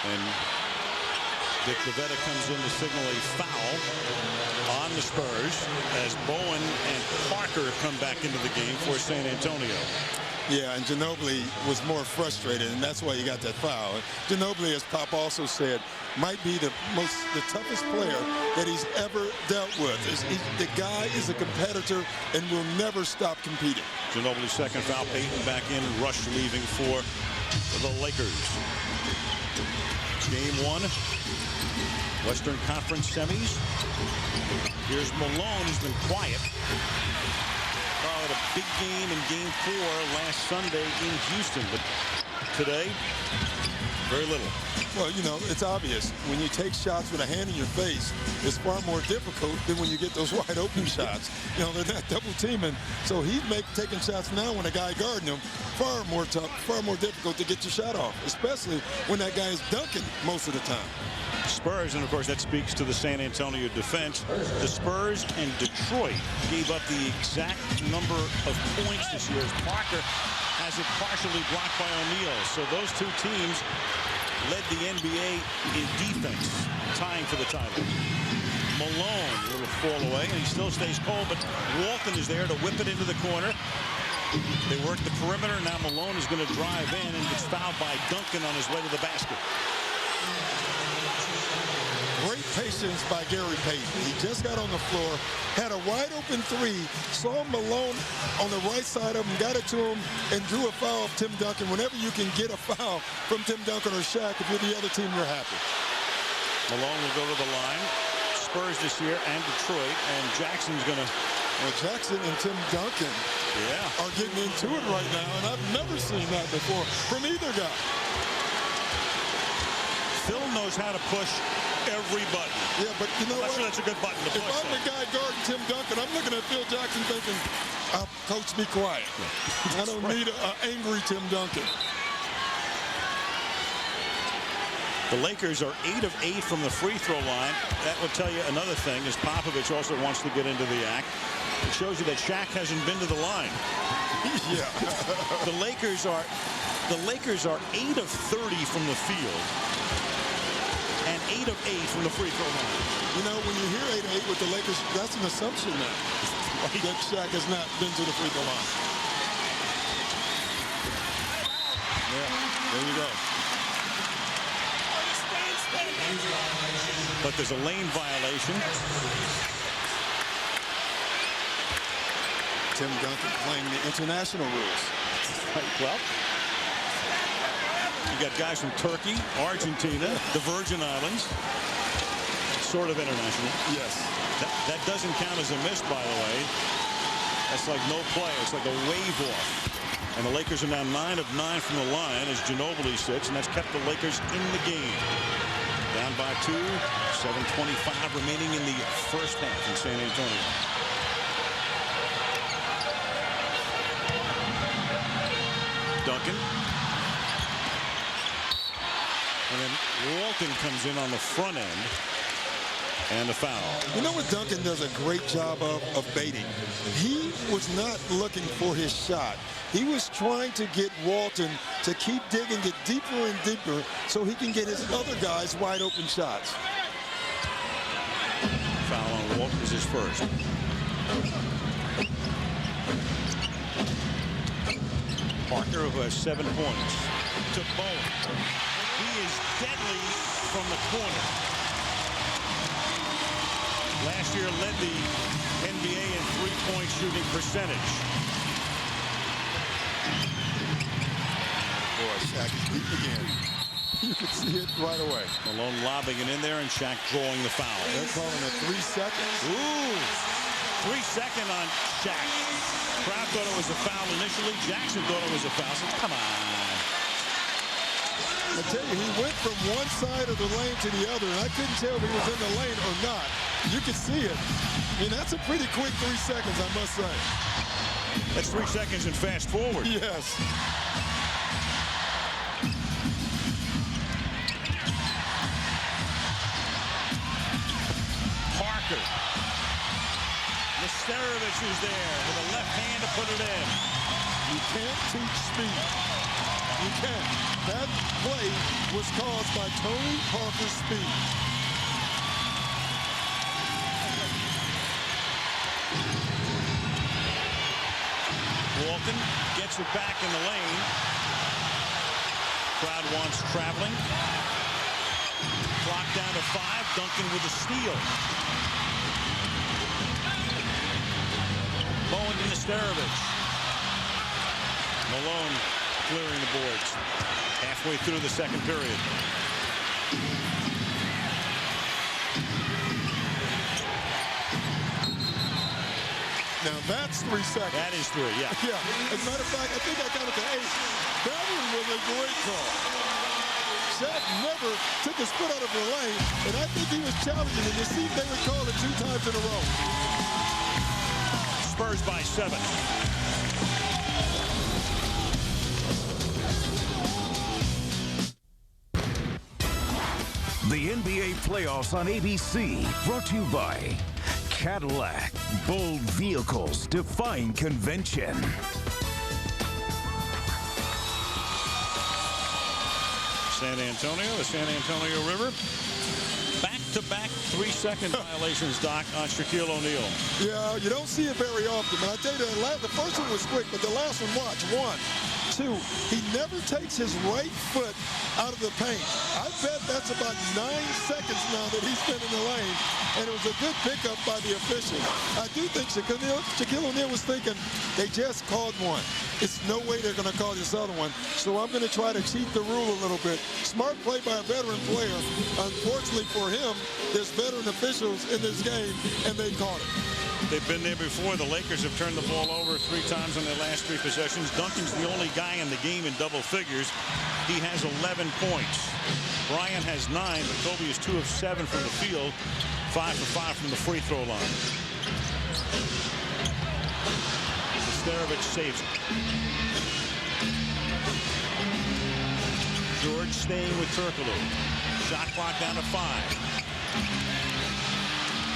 And Dick Bavetta comes in to signal a foul on the Spurs as Bowen and Parker come back into the game for San Antonio. Yeah, and Ginobili was more frustrated, and that's why he got that foul. Ginobili, as Pop also said, might be the toughest player that he's ever dealt with. The guy is a competitor and will never stop competing. Ginobili's second foul. Payton back in. Rush leaving for the Lakers. Game 1, Western Conference semis. Here's Malone, who's been quiet. Had a big game in Game 4 last Sunday in Houston, but today, very little. Well, you know, it's obvious. When you take shots with a hand in your face, it's far more difficult than when you get those wide open shots. You know, they're not double teaming. So he's taking shots now when a guy guarding him. Far more tough, far more difficult to get your shot off, especially when that guy is dunking most of the time. Spurs, and of course that speaks to the San Antonio defense. The Spurs and Detroit gave up the exact number of points this year as Parker has it partially blocked by O'Neal. So those two teams led the NBA in defense, tying for the title. Malone, a little fall away, and he still stays cold, but Walton is there to whip it into the corner. They work the perimeter. Now Malone is going to drive in and gets fouled by Duncan on his way to the basket. Great patience by Gary Payton. He just got on the floor, had a wide open three, saw Malone on the right side of him, got it to him, and drew a foul of Tim Duncan. Whenever you can get a foul from Tim Duncan or Shaq, if you're the other team, you're happy. Malone will go to the line. Spurs this year and Detroit, and Jackson's going to... Well, Jackson and Tim Duncan are getting into it right now, and I've never seen that before from either guy. Phil knows how to push every button. Yeah, but you know what? That's a good button to push. If I'm the guy guarding Tim Duncan, I'm looking at Phil Jackson thinking, Coach, be quiet. I don't need an angry Tim Duncan. The Lakers are 8 of 8 from the free throw line. That will tell you another thing, as Popovich also wants to get into the act. It shows you that Shaq hasn't been to the line. Yeah. The Lakers are 8 of 30 from the field and 8 of 8 from the free throw line. You know, when you hear 8 of 8 with the Lakers, that's an assumption now that Shaq has not been to the free throw line. Yeah, there you go. But there's a lane violation. Tim Duncan playing the international rules. Well, you got guys from Turkey, Argentina, the Virgin Islands. Sort of international. Yes. That doesn't count as a miss, by the way. That's like no play. It's like a wave off. And the Lakers are now 9 of 9 from the line as Ginobili sits, and that's kept the Lakers in the game. Down by 2, 7:25 remaining in the first half in San Antonio. Duncan. And then Walton comes in on the front end. And a foul. You know what Duncan does a great job of baiting? He was not looking for his shot. He was trying to get Walton to keep digging, get deeper and deeper so he can get his other guys wide open shots. Foul on Walton is his first. Parker, who has 7 points, to Bowen. He is deadly from the corner. Last year led the NBA in three-point shooting percentage. Boy, Shaq is deep again. You can see it right away. Malone lobbing it in there, and Shaq drawing the foul. They're calling it 3 seconds. Ooh, 3 second on Shaq. Crowd thought it was a foul initially. Jackson thought it was a foul. So come on. I tell you, he went from one side of the lane to the other, and I couldn't tell if he was in the lane or not. You could see it. I mean, that's a pretty quick 3 seconds, I must say. That's 3 seconds and fast forward. Yes. Parker. Nesterovich is there with a left hand to put it in. You can't teach speed. You can't. That play was caused by Tony Parker's speed. Walton gets it back in the lane. Crowd wants traveling. Clock down to 5. Duncan with a steal. Bowen to Nesterovich. Malone clearing the boards. Halfway through the second period. Now that's 3 seconds. That is 3, yeah. Yeah. As a matter of fact, I think I got it to 8. That one was a great call. Shaq never took his foot out of the lane, and I think he was challenging him to see if they would call it 2 times in a row. Spurs by 7. The NBA playoffs on ABC, brought to you by Cadillac. Bold vehicles defying convention. San Antonio, the San Antonio River. Back-to-back 3-second violations, Doc, on Shaquille O'Neal. Yeah, you don't see it very often, but I tell you, the first one was quick, but the last one, watch. 1, 2, he never takes his right foot out of the paint. I bet that's about 9 seconds now that he's been in the lane, and it was a good pickup by the official. I do think Shaquille O'Neal was thinking, they just called one. It's no way they're going to call this other one, so I'm going to try to cheat the rule a little bit. Smart play by a veteran player. Unfortunately for him, there's veteran officials in this game, and they caught it. They've been there before. The Lakers have turned the ball over 3 times on their last 3 possessions. Duncan's the only guy in the game in double figures. He has 11 points. Bryant has 9, but Kobe is 2 of 7 from the field, 5 for 5 from the free throw line. Nesterovich saves it. George staying with Turkoglu. Shot clock down to 5.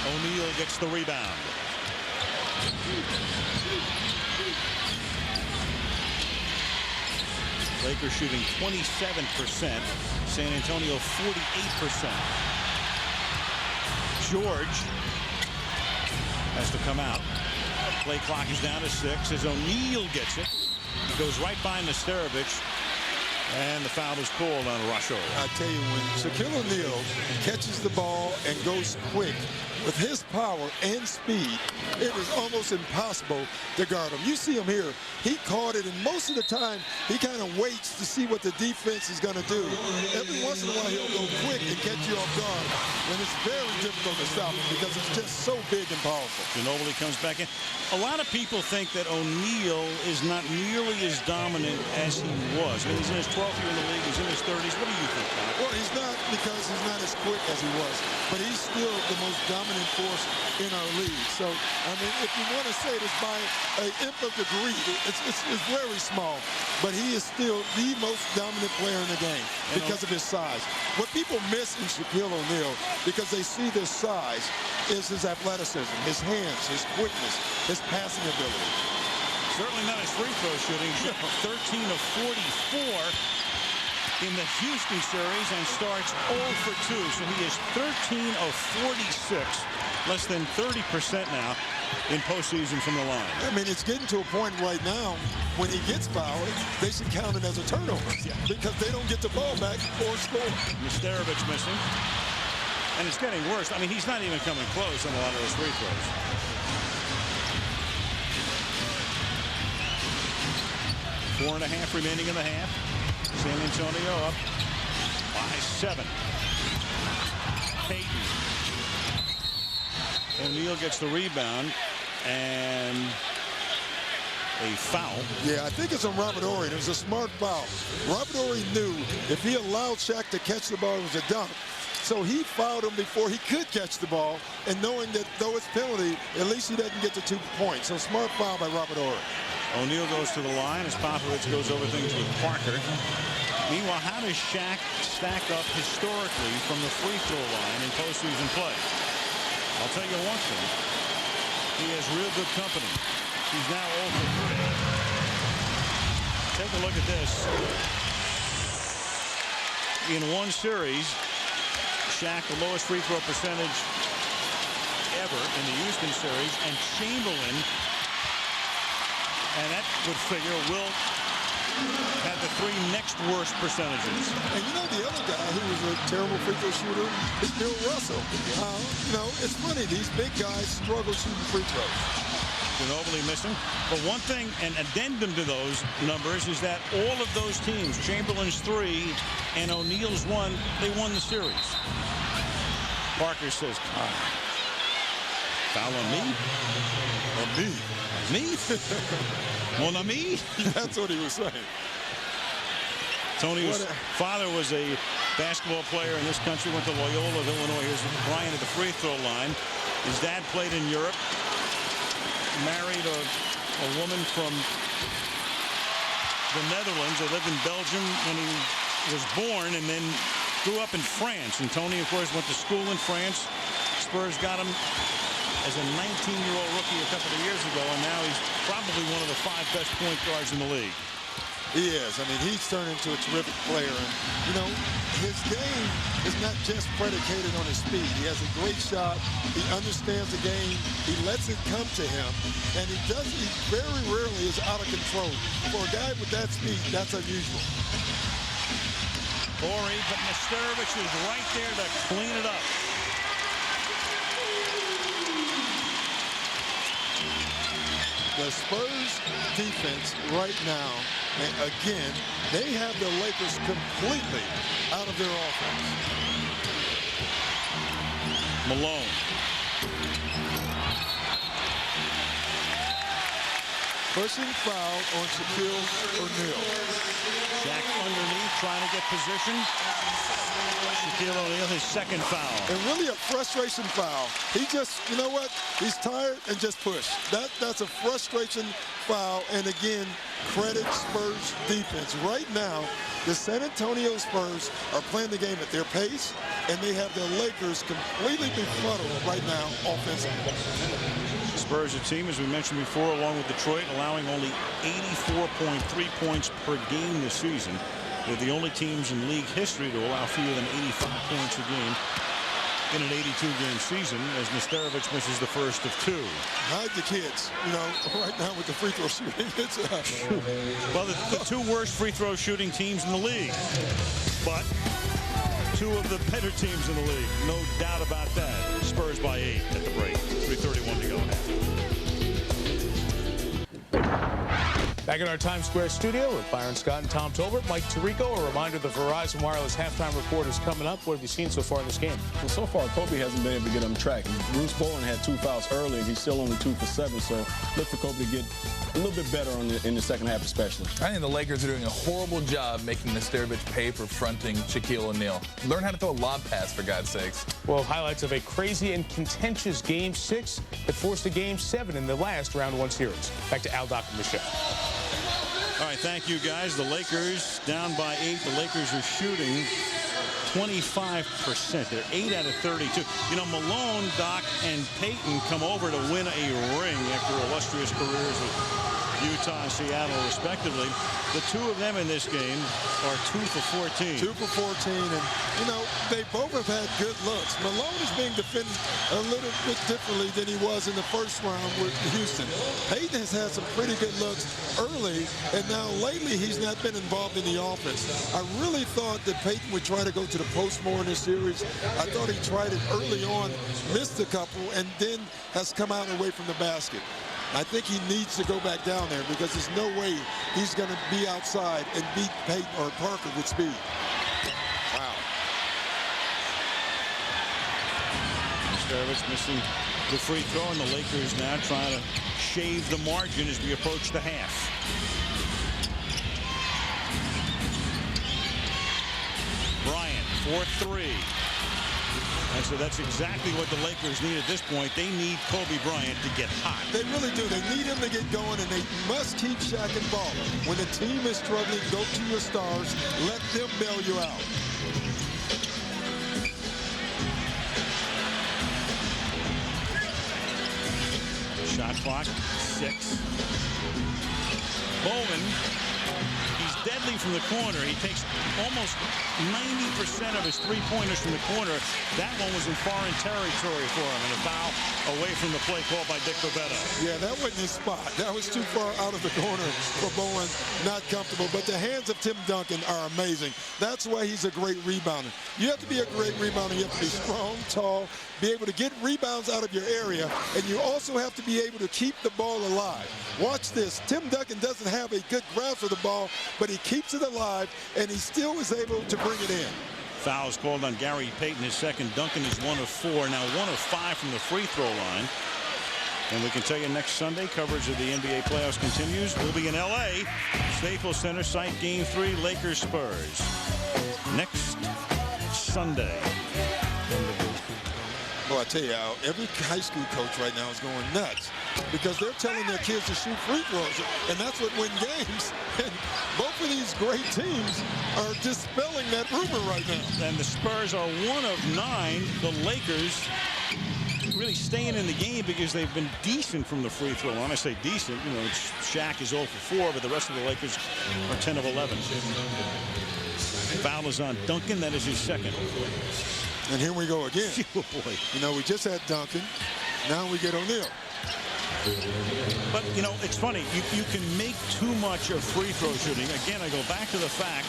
O'Neal gets the rebound. Lakers shooting 27%. San Antonio 48%. George has to come out. Play clock is down to 6 as O'Neal gets it. He goes right by Nesterovich. And the foul is called on Rusho. I tell you, when Shaquille O'Neal catches the ball and goes quick, with his power and speed, it is almost impossible to guard him. You see him here. He caught it, and most of the time, he kind of waits to see what the defense is going to do. Every once in a while, he'll go quick and catch you off guard, and it's very difficult to stop him because it's just so big and powerful. Ginobili comes back in. A lot of people think that O'Neal is not nearly as dominant as he was. I mean, he's in his 12th year in the league. He's in his 30s. What do you think, Doc? Well, he's not, because he's not as quick as he was, but he's still the most dominant force in our league. So, I mean, if you want to say this by an nth of degree, it's very small, but he is still the most dominant player in the game because of his size. What people miss in Shaquille O'Neal, because they see this size, is his athleticism, his hands, his quickness, his passing ability. Certainly not his free throw shooting. 13 of 44 in the Houston series and starts 0 for 2. So he is 13 of 46, less than 30% now in postseason from the line. I mean, it's getting to a point right now when he gets fouled, they should count it as a turnover because they don't get the ball back or score. Nesterovich missing. And it's getting worse. I mean, he's not even coming close on a lot of those free throws. 4.5 remaining in the half. San Antonio up by 7. Payton. O'Neal gets the rebound and a foul. Yeah, I think it's on Robert Horry. It was a smart foul. Robert Horry knew if he allowed Shaq to catch the ball, it was a dunk. So he fouled him before he could catch the ball, and knowing that though it's penalty, at least he doesn't get the 2 points. So smart foul by Robert Horry. O'Neal goes to the line as Popovich goes over things with Parker. Meanwhile, how does Shaq stack up historically from the free throw line in postseason play? I'll tell you one thing. He has real good company. He's now 0 for 3. Take a look at this. In one series, Shaq, the lowest free throw percentage ever in the Houston series, and Chamberlain, and that would figure, will have the 3 next worst percentages. And you know the other guy who was a terrible free throw shooter is Bill Russell. You know, it's funny, these big guys struggle shooting free throws. Ginobili missing. But one thing, an addendum to those numbers, is that all of those teams, Chamberlain's 3 and O'Neal's 1, they won the series. Parker says, foul on me? On me. Me? Mon ami? That's what he was saying. Tony's father was a basketball player in this country, went to Loyola of Illinois. Here's Brian at the free throw line. His dad played in Europe, married a woman from the Netherlands. They lived in Belgium when he was born, and then grew up in France. And Tony, of course, went to school in France. Spurs got him as a 19-year-old rookie a couple of years ago, and now he's probably one of the 5 best point guards in the league. He is. I mean, he's turned into a terrific player. And, you know, his game is not just predicated on his speed. He has a great shot. He understands the game. He lets it come to him. And he very rarely is out of control. For a guy with that speed, that's unusual. Horry, but Nesterovic is right there to clean it up. The Spurs defense right now, and again, they have the Lakers completely out of their offense. Malone. Pushing foul on Shaquille O'Neal. Shaq underneath, trying to get position. Shaquille O'Neal, his 2nd foul. And really a frustration foul. He just, you know what? He's tired and just push. That's a frustration foul. And again, credit Spurs defense. Right now, the San Antonio Spurs are playing the game at their pace, and they have the Lakers completely befuddled right now offensively. Spurs, a team, as we mentioned before, along with Detroit, allowing only 84.3 points per game this season. They're the only teams in league history to allow fewer than 85 points a game in an 82-game season, as Nesterovic misses the first of 2. Hide the kids, you know, right now with the free throw shooting. It's well, the 2 worst free throw shooting teams in the league, but 2 of the better teams in the league, no doubt about that. Spurs by 8 at the break. 3:31 to go. Back in our Times Square studio with Byron Scott and Tom Tolbert. Mike Tirico, a reminder the Verizon Wireless halftime report is coming up. What have you seen so far in this game? Well, so far, Kobe hasn't been able to get on track. Bruce Bowen had 2 fouls early, and he's still only 2 for 7. So look for Kobe to get a little bit better in the second half especially. I think the Lakers are doing a horrible job making Nesterovic pay for fronting Shaquille O'Neal. Learn how to throw a lob pass, for God's sakes. Well, highlights of a crazy and contentious Game 6 that forced a Game 7 in the last Round 1 series. Back to Al Doc and Michelle. All right, thank you, guys. The Lakers down by 8. The Lakers are shooting 25%. They're 8 out of 32. You know, Malone, Doc, and Payton come over to win a ring after illustrious careers with Utah and Seattle, respectively. The 2 of them in this game are 2 for 14. 2 for 14, and, you know, they both have had good looks. Malone is being defended a little bit differently than he was in the first round with Houston. Payton has had some pretty good looks early, and now lately he's not been involved in the offense. I really thought that Payton would try to go to the post more in this series. I thought he tried it early on, missed a couple, and then has come out away from the basket. I think he needs to go back down there because there's no way he's going to be outside and beat Peyton or Parker with speed. Wow. Sturvis missing the free throw, and the Lakers now trying to shave the margin as we approach the half. Bryant, 4-3. And so that's exactly what the Lakers need at this point. They need Kobe Bryant to get hot. They really do. They need him to get going, and they must keep Shaq involved. When the team is struggling, go to your stars. Let them bail you out. Shot clock, 6. Bowman, he's deadly from the corner. He takes almost 90% of his three-pointers from the corner. That one was in foreign territory for him, and a foul away from the play called by Dick Bavetta. Yeah, that wasn't his spot. That was too far out of the corner for Bowen. Not comfortable, but the hands of Tim Duncan are amazing. That's why he's a great rebounder. You have to be a great rebounder. You have to be strong, tall, be able to get rebounds out of your area, and you also have to be able to keep the ball alive. Watch this. Tim Duncan doesn't have a good grasp of the ball, but he keeps it alive, and he still is able to bring it in. Fouls called on Gary Payton, his second. Duncan is 1 of 4, now 1 of 5 from the free throw line. And we can tell you next Sunday, coverage of the NBA playoffs continues. We'll be in L.A., Staples Center, site Game 3, Lakers Spurs. Next Sunday. Well, I tell you, Al, every high school coach right now is going nuts because they're telling their kids to shoot free throws, and that's what wins games. And both of these great teams are dispelling that rumor right now. And the Spurs are 1 of 9. The Lakers really staying in the game because they've been decent from the free throw line. I say decent, you know, Shaq is 0 for 4, but the rest of the Lakers are 10 of 11. Foul is on Duncan. That is his second. And here we go again. Oh, boy. You know, we just had Duncan. Now we get O'Neal. But, you know, it's funny. You can make too much of free throw shooting. Again, I go back to the fact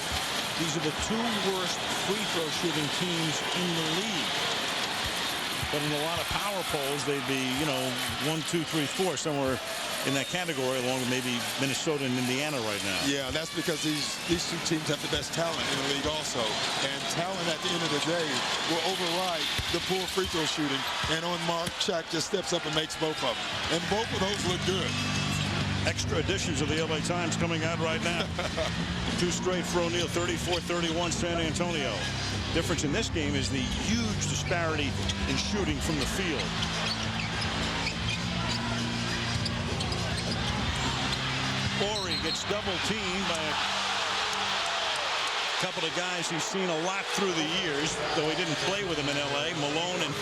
these are the 2 worst free throw shooting teams in the league. But in a lot of power polls, they'd be, you know, 1, 2, 3, 4, somewhere in that category, along with maybe Minnesota and Indiana right now. Yeah, that's because these 2 teams have the best talent in the league also. And talent at the end of the day will override the poor free throw shooting. And on mark, Shaq just steps up and makes both of them. And both of those look good. Extra editions of the LA Times coming out right now. 2 straight for O'Neal, 34-31 San Antonio. Difference in this game is the huge disparity in shooting from the field. Horry gets double teamed by a couple of guys he's seen a lot through the years, though he didn't play with him in LA. Malone and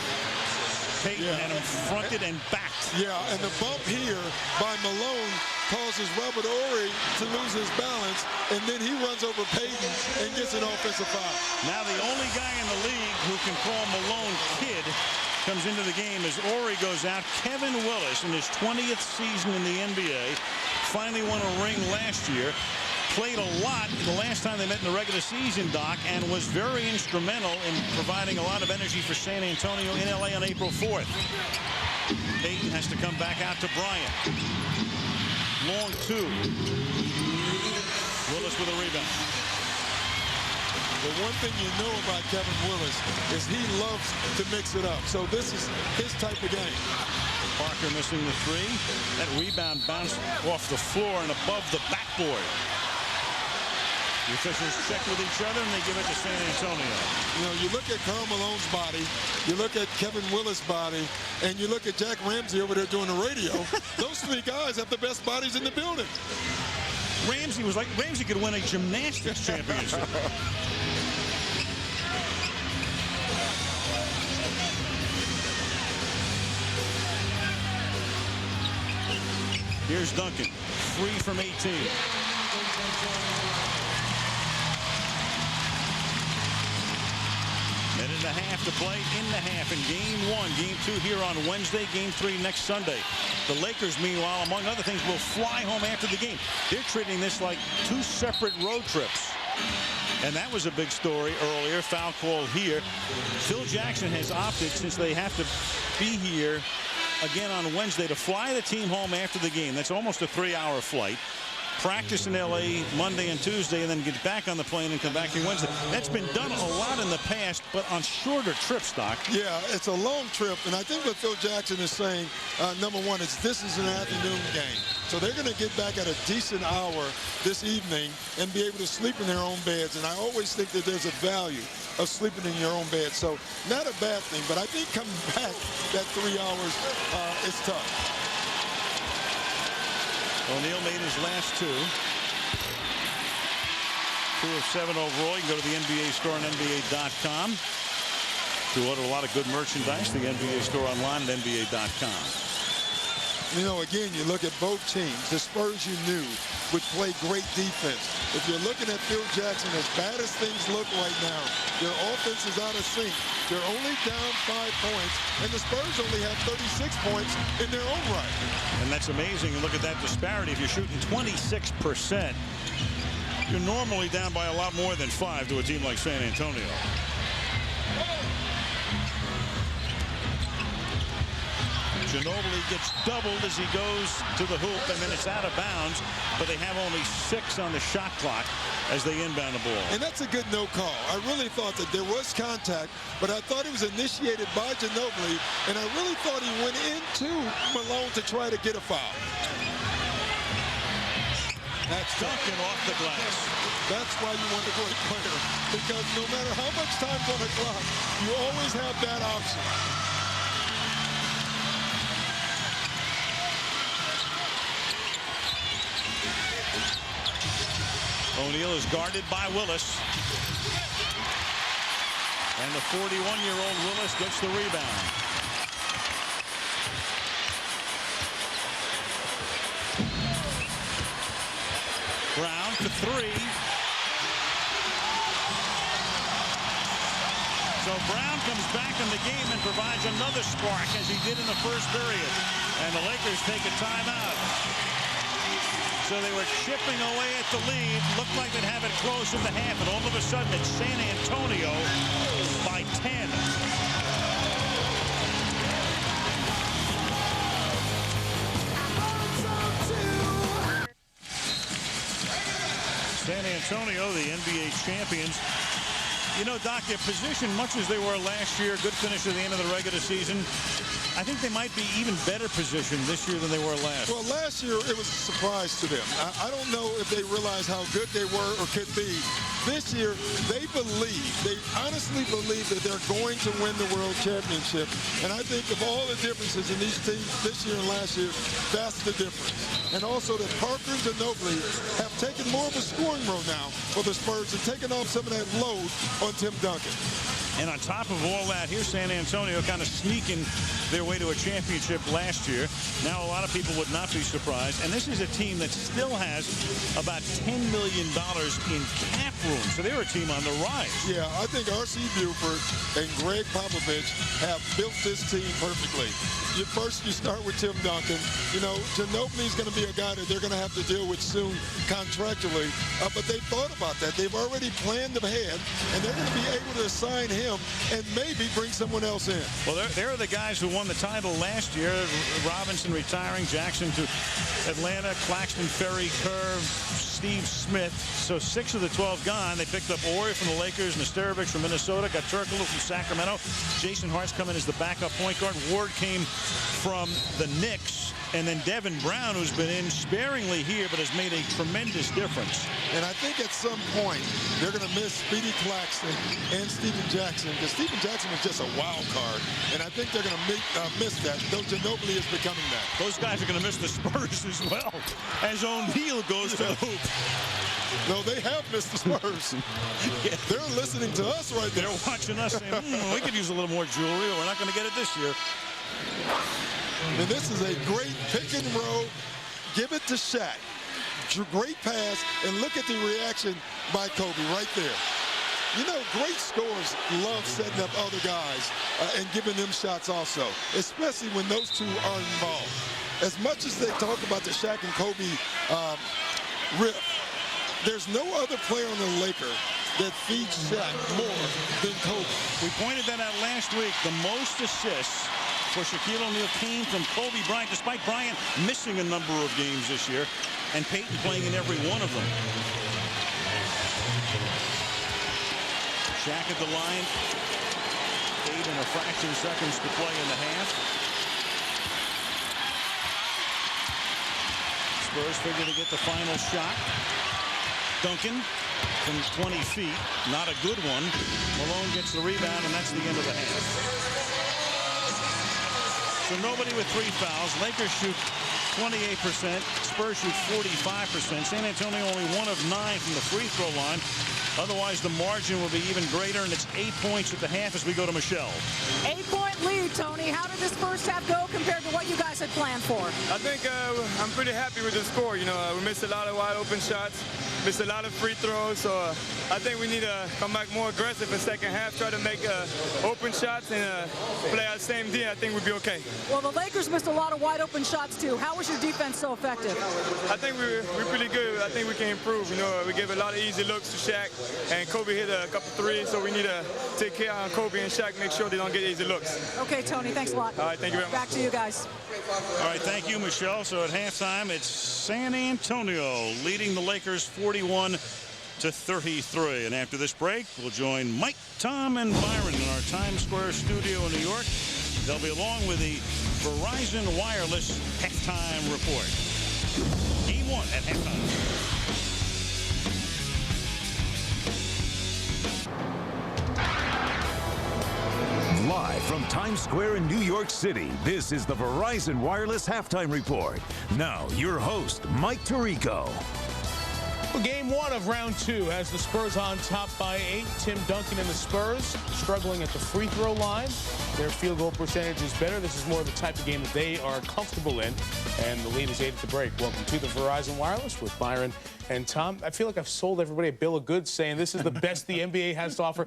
Payton had him fronted and backed. Yeah, and the bump here by Malone causes Robert Horry to lose his balance, and then he runs over Payton and gets an offensive foul. Now the only guy in the league who can call Malone kid comes into the game as Horry goes out. Kevin Willis, in his 20th season in the NBA, finally won a ring last year. Played a lot the last time they met in the regular season, Doc, and was very instrumental in providing a lot of energy for San Antonio in LA on April 4th. Payton has to come back out to Bryant. Long 2. Willis with a rebound. The one thing you know about Kevin Willis is he loves to mix it up. So this is his type of game. Parker missing the 3. That rebound bounced off the floor and above the backboard. The officials check with each other, and they give it to San Antonio. You know, you look at Karl Malone's body, you look at Kevin Willis' body, and you look at Jack Ramsey over there doing the radio. Those 3 guys have the best bodies in the building. Ramsey could win a gymnastics championship. Here's Duncan, 3 from 18. Minute and a half to play in the half in Game 1. Game 2 here on Wednesday. Game 3 next Sunday. The Lakers, meanwhile, among other things, will fly home after the game. They're treating this like 2 separate road trips. And that was a big story earlier. Foul call here. Phil Jackson has opted, since they have to be here again on Wednesday to fly the team home after the game. That's almost a 3-hour flight. Practice in L.A. Monday and Tuesday, and then get back on the plane and come back here Wednesday. That's been done a lot in the past, but on shorter trips, Doc. Yeah, it's a long trip, and I think what Phil Jackson is saying, number one, is this is an afternoon game. So they're going to get back at a decent hour this evening and be able to sleep in their own beds. And I always think that there's a value of sleeping in your own bed. So not a bad thing, but I think coming back that 3 hours is tough. O'Neal made his last 2. 2 of 7 overall. You can go to the NBA store on NBA.com to order a lot of good merchandise. The NBA store online at NBA.com. You know, again, you look at both teams. The Spurs you knew would play great defense. If you're looking at Phil Jackson, as bad as things look right now, their offense is out of sync. They're only down 5 points, and the Spurs only have 36 points in their own right. And that's amazing. And look at that disparity. If you're shooting 26%, you're normally down by a lot more than 5 to a team like San Antonio. Ginobili gets doubled as he goes to the hoop, and then it's out of bounds, but they have only 6 on the shot clock as they inbound the ball. And that's a good no call. I really thought that there was contact, but I thought it was initiated by Ginobili, and I really thought he went into Malone to try to get a foul. That's Duncan off the glass. That's why you want a great player, because no matter how much time's on the clock, you always have that option. O'Neal is guarded by Willis. And the 41-year-old Willis gets the rebound. Brown for 3. So Brown comes back in the game and provides another spark as he did in the first period. And the Lakers take a timeout. So they were chipping away at the lead. Looked like they'd have it close in the half, and all of a sudden it's San Antonio by 10. San Antonio, the NBA champions. You know, Doc, their position, much as they were last year, good finish at the end of the regular season, I think they might be even better positioned this year than they were last. Well, last year it was a surprise to them. I don't know if they realize how good they were or could be. This year, they honestly believe that they're going to win the World Championship. And I think of all the differences in these teams this year and last year, that's the difference. And also that Parker and Ginobili have taken more of a scoring role now for the Spurs and taken off some of that load on Tim Duncan. And on top of all that, here's San Antonio kind of sneaking their way to a championship last year. Now a lot of people would not be surprised. And this is a team that still has about $10 million in cap room. So they're a team on the rise. Yeah, I think R.C. Buford and Greg Popovich have built this team perfectly. First, you start with Tim Duncan. You know, Ginobili's going to be a guy that they're going to have to deal with soon contractually. But they thought about that. They've already planned ahead, and they're going to be able to assign him and maybe bring someone else in. Well, there are the guys who won the title last year. Robinson retiring, Jackson to Atlanta, Claxton, Ferry, Curve, Steve Smith. So 6 of the 12 gone. They picked up Ori from the Lakers, Nesterovic from Minnesota, got Turkoglu from Sacramento. Jason Hart's coming as the backup point guard. Ward came from the Knicks. And then Devin Brown, who's been in sparingly here, but has made a tremendous difference. And I think at some point, they're going to miss Speedy Claxton and Stephen Jackson, because Stephen Jackson was just a wild card. And I think they're going to miss that, though Ginobili is becoming that. Those guys are going to miss the Spurs as well, as O'Neal goes to the hoop. No, they have missed the Spurs. Yeah. They're listening to us right now. They're watching us saying, we could use a little more jewelry, or we're not going to get it this year. And this is a great pick and roll. Give it to Shaq. Great pass, and look at the reaction by Kobe right there. You know, great scorers love setting up other guys and giving them shots also, especially when those two are involved. As much as they talk about the Shaq and Kobe riff, there's no other player on the Lakers that feeds Shaq more than Kobe. We pointed that out last week. The most assists for Shaquille O'Neal came from Kobe Bryant, despite Bryant missing a number of games this year, and Peyton playing in every one of them. Shaq at the line. 8 and a fraction seconds to play in the half. Spurs figure to get the final shot. Duncan from 20 feet. Not a good one. Malone gets the rebound, and that's the end of the half. So nobody with 3 fouls. Lakers shoot 28%. Spurs shoot 45%. San Antonio only 1 of 9 from the free throw line. Otherwise, the margin will be even greater, and it's 8 points at the half as we go to Michelle. 8-point lead, Tony. How did this first half go compared to what you guys had planned for? I think I'm pretty happy with the score. You know, we missed a lot of wide open shots, missed a lot of free throws. So I think we need to come back more aggressive in second half, try to make open shots and play our same D. I think we'll be okay. Well, the Lakers missed a lot of wide open shots, too. How was your defense so effective? I think we're pretty good. I think we can improve. You know, we gave a lot of easy looks to Shaq, and Kobe hit a couple threes, so we need to take care of Kobe and Shaq, make sure they don't get easy looks. Okay, Tony, thanks a lot. All right, thank you very much. Back to you guys. All right, thank you, Michelle. So at halftime, it's San Antonio leading the Lakers 41-33. And after this break, we'll join Mike, Tom, and Byron in our Times Square studio in New York. They'll be along with the Verizon Wireless halftime report. Game 1 at halftime. Live from Times Square in New York City, this is the Verizon Wireless Halftime Report. Now, your host, Mike Tirico. Well, game 1 of round 2 has the Spurs on top by 8. Tim Duncan and the Spurs struggling at the free throw line. Their field goal percentage is better. This is more of the type of game that they are comfortable in, and the lead is 8 at the break. Welcome to the Verizon Wireless with Byron and Tom. I feel like I've sold everybody a bill of goods saying this is the best the NBA has to offer.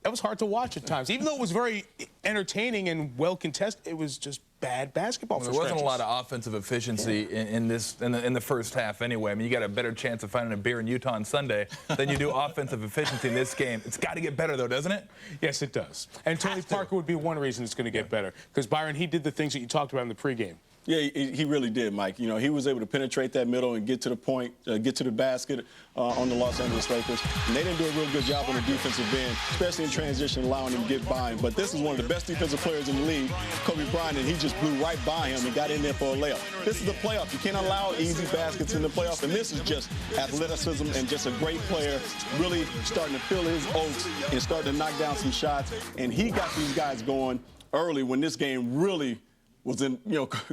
That was hard to watch at times. Even though it was very entertaining and well contested, it was just bad basketball. There wasn't a lot of offensive efficiency in the first half anyway. I mean, you got a better chance of finding a beer in Utah on Sunday than you do offensive efficiency in this game. It's got to get better, though, doesn't it? Yes, it does. And Tony Parker would be one reason it's going to get better. Because, Byron, he did the things that you talked about in the pregame. Yeah, he really did, Mike. You know, he was able to penetrate that middle and get to the point, get to the basket on the Los Angeles Lakers. And they didn't do a real good job on the defensive end, especially in transition, allowing him to get by him. But this is one of the best defensive players in the league, Kobe Bryant, and he just blew right by him and got in there for a layup. This is the playoff. You can't allow easy baskets in the playoff. And this is just athleticism and just a great player really starting to fill his oats and starting to knock down some shots. And he got these guys going early when this game really was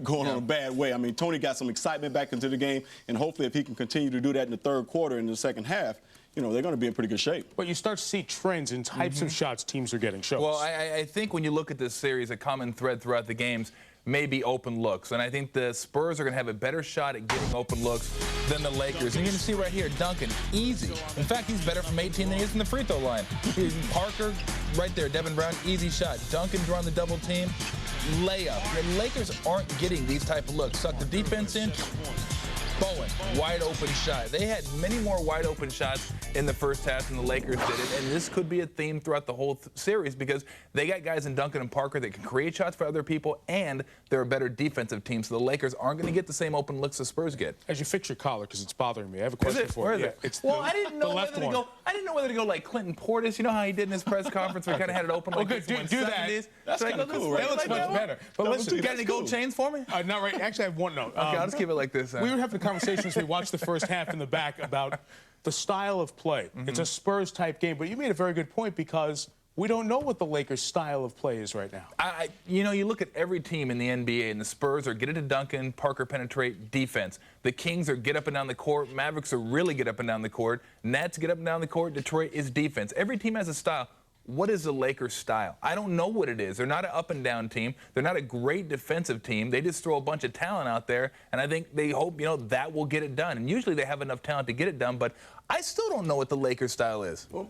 going on a bad way. I mean, Tony got some excitement back into the game, and hopefully if he can continue to do that in the third quarter and the second half, you know, they're going to be in pretty good shape. But you start to see trends in types of shots teams are getting. Show us. Well, I think when you look at this series, a common thread throughout the games may be open looks. And I think the Spurs are going to have a better shot at getting open looks than the Lakers. And you can see right here, Duncan, easy. In fact, he's better from 18 than he is from the free throw line. Parker, right there, Devin Brown, easy shot. Duncan drawing the double team. Layup. The Lakers aren't getting these type of looks. Suck the defense in. Bowen, wide open shot. They had many more wide open shots in the first half than the Lakers did it, and this could be a theme throughout the whole series because they got guys in Duncan and Parker that can create shots for other people, and they're a better defensive team, so the Lakers aren't going to get the same open looks the Spurs get. As you fix your collar, because it's bothering me, I have a question for you. I didn't know whether to go. I didn't know whether to go like Clinton Portis. You know how he did in his press conference where he kind of had it open like this. Do that. That's kind of cool, right? That looks much better. But listen, got any gold chains for me? Not right. Actually, I have one note. Okay, I'll just keep it like this. We were having conversations. We watched the first half in the back about the style of play. It's a Spurs-type game, but you made a very good point because we don't know what the Lakers' style of play is right now. You know, you look at every team in the NBA, and the Spurs are get it to Duncan, Parker penetrate, defense. The Kings are get up and down the court. Mavericks are really get up and down the court. Nets get up and down the court. Detroit is defense. Every team has a style. What is the Lakers' style? I don't know what it is. They're not an up-and-down team. They're not a great defensive team. They just throw a bunch of talent out there, and I think they hope, you know, that will get it done. And usually they have enough talent to get it done, but I still don't know what the Lakers style is. Well,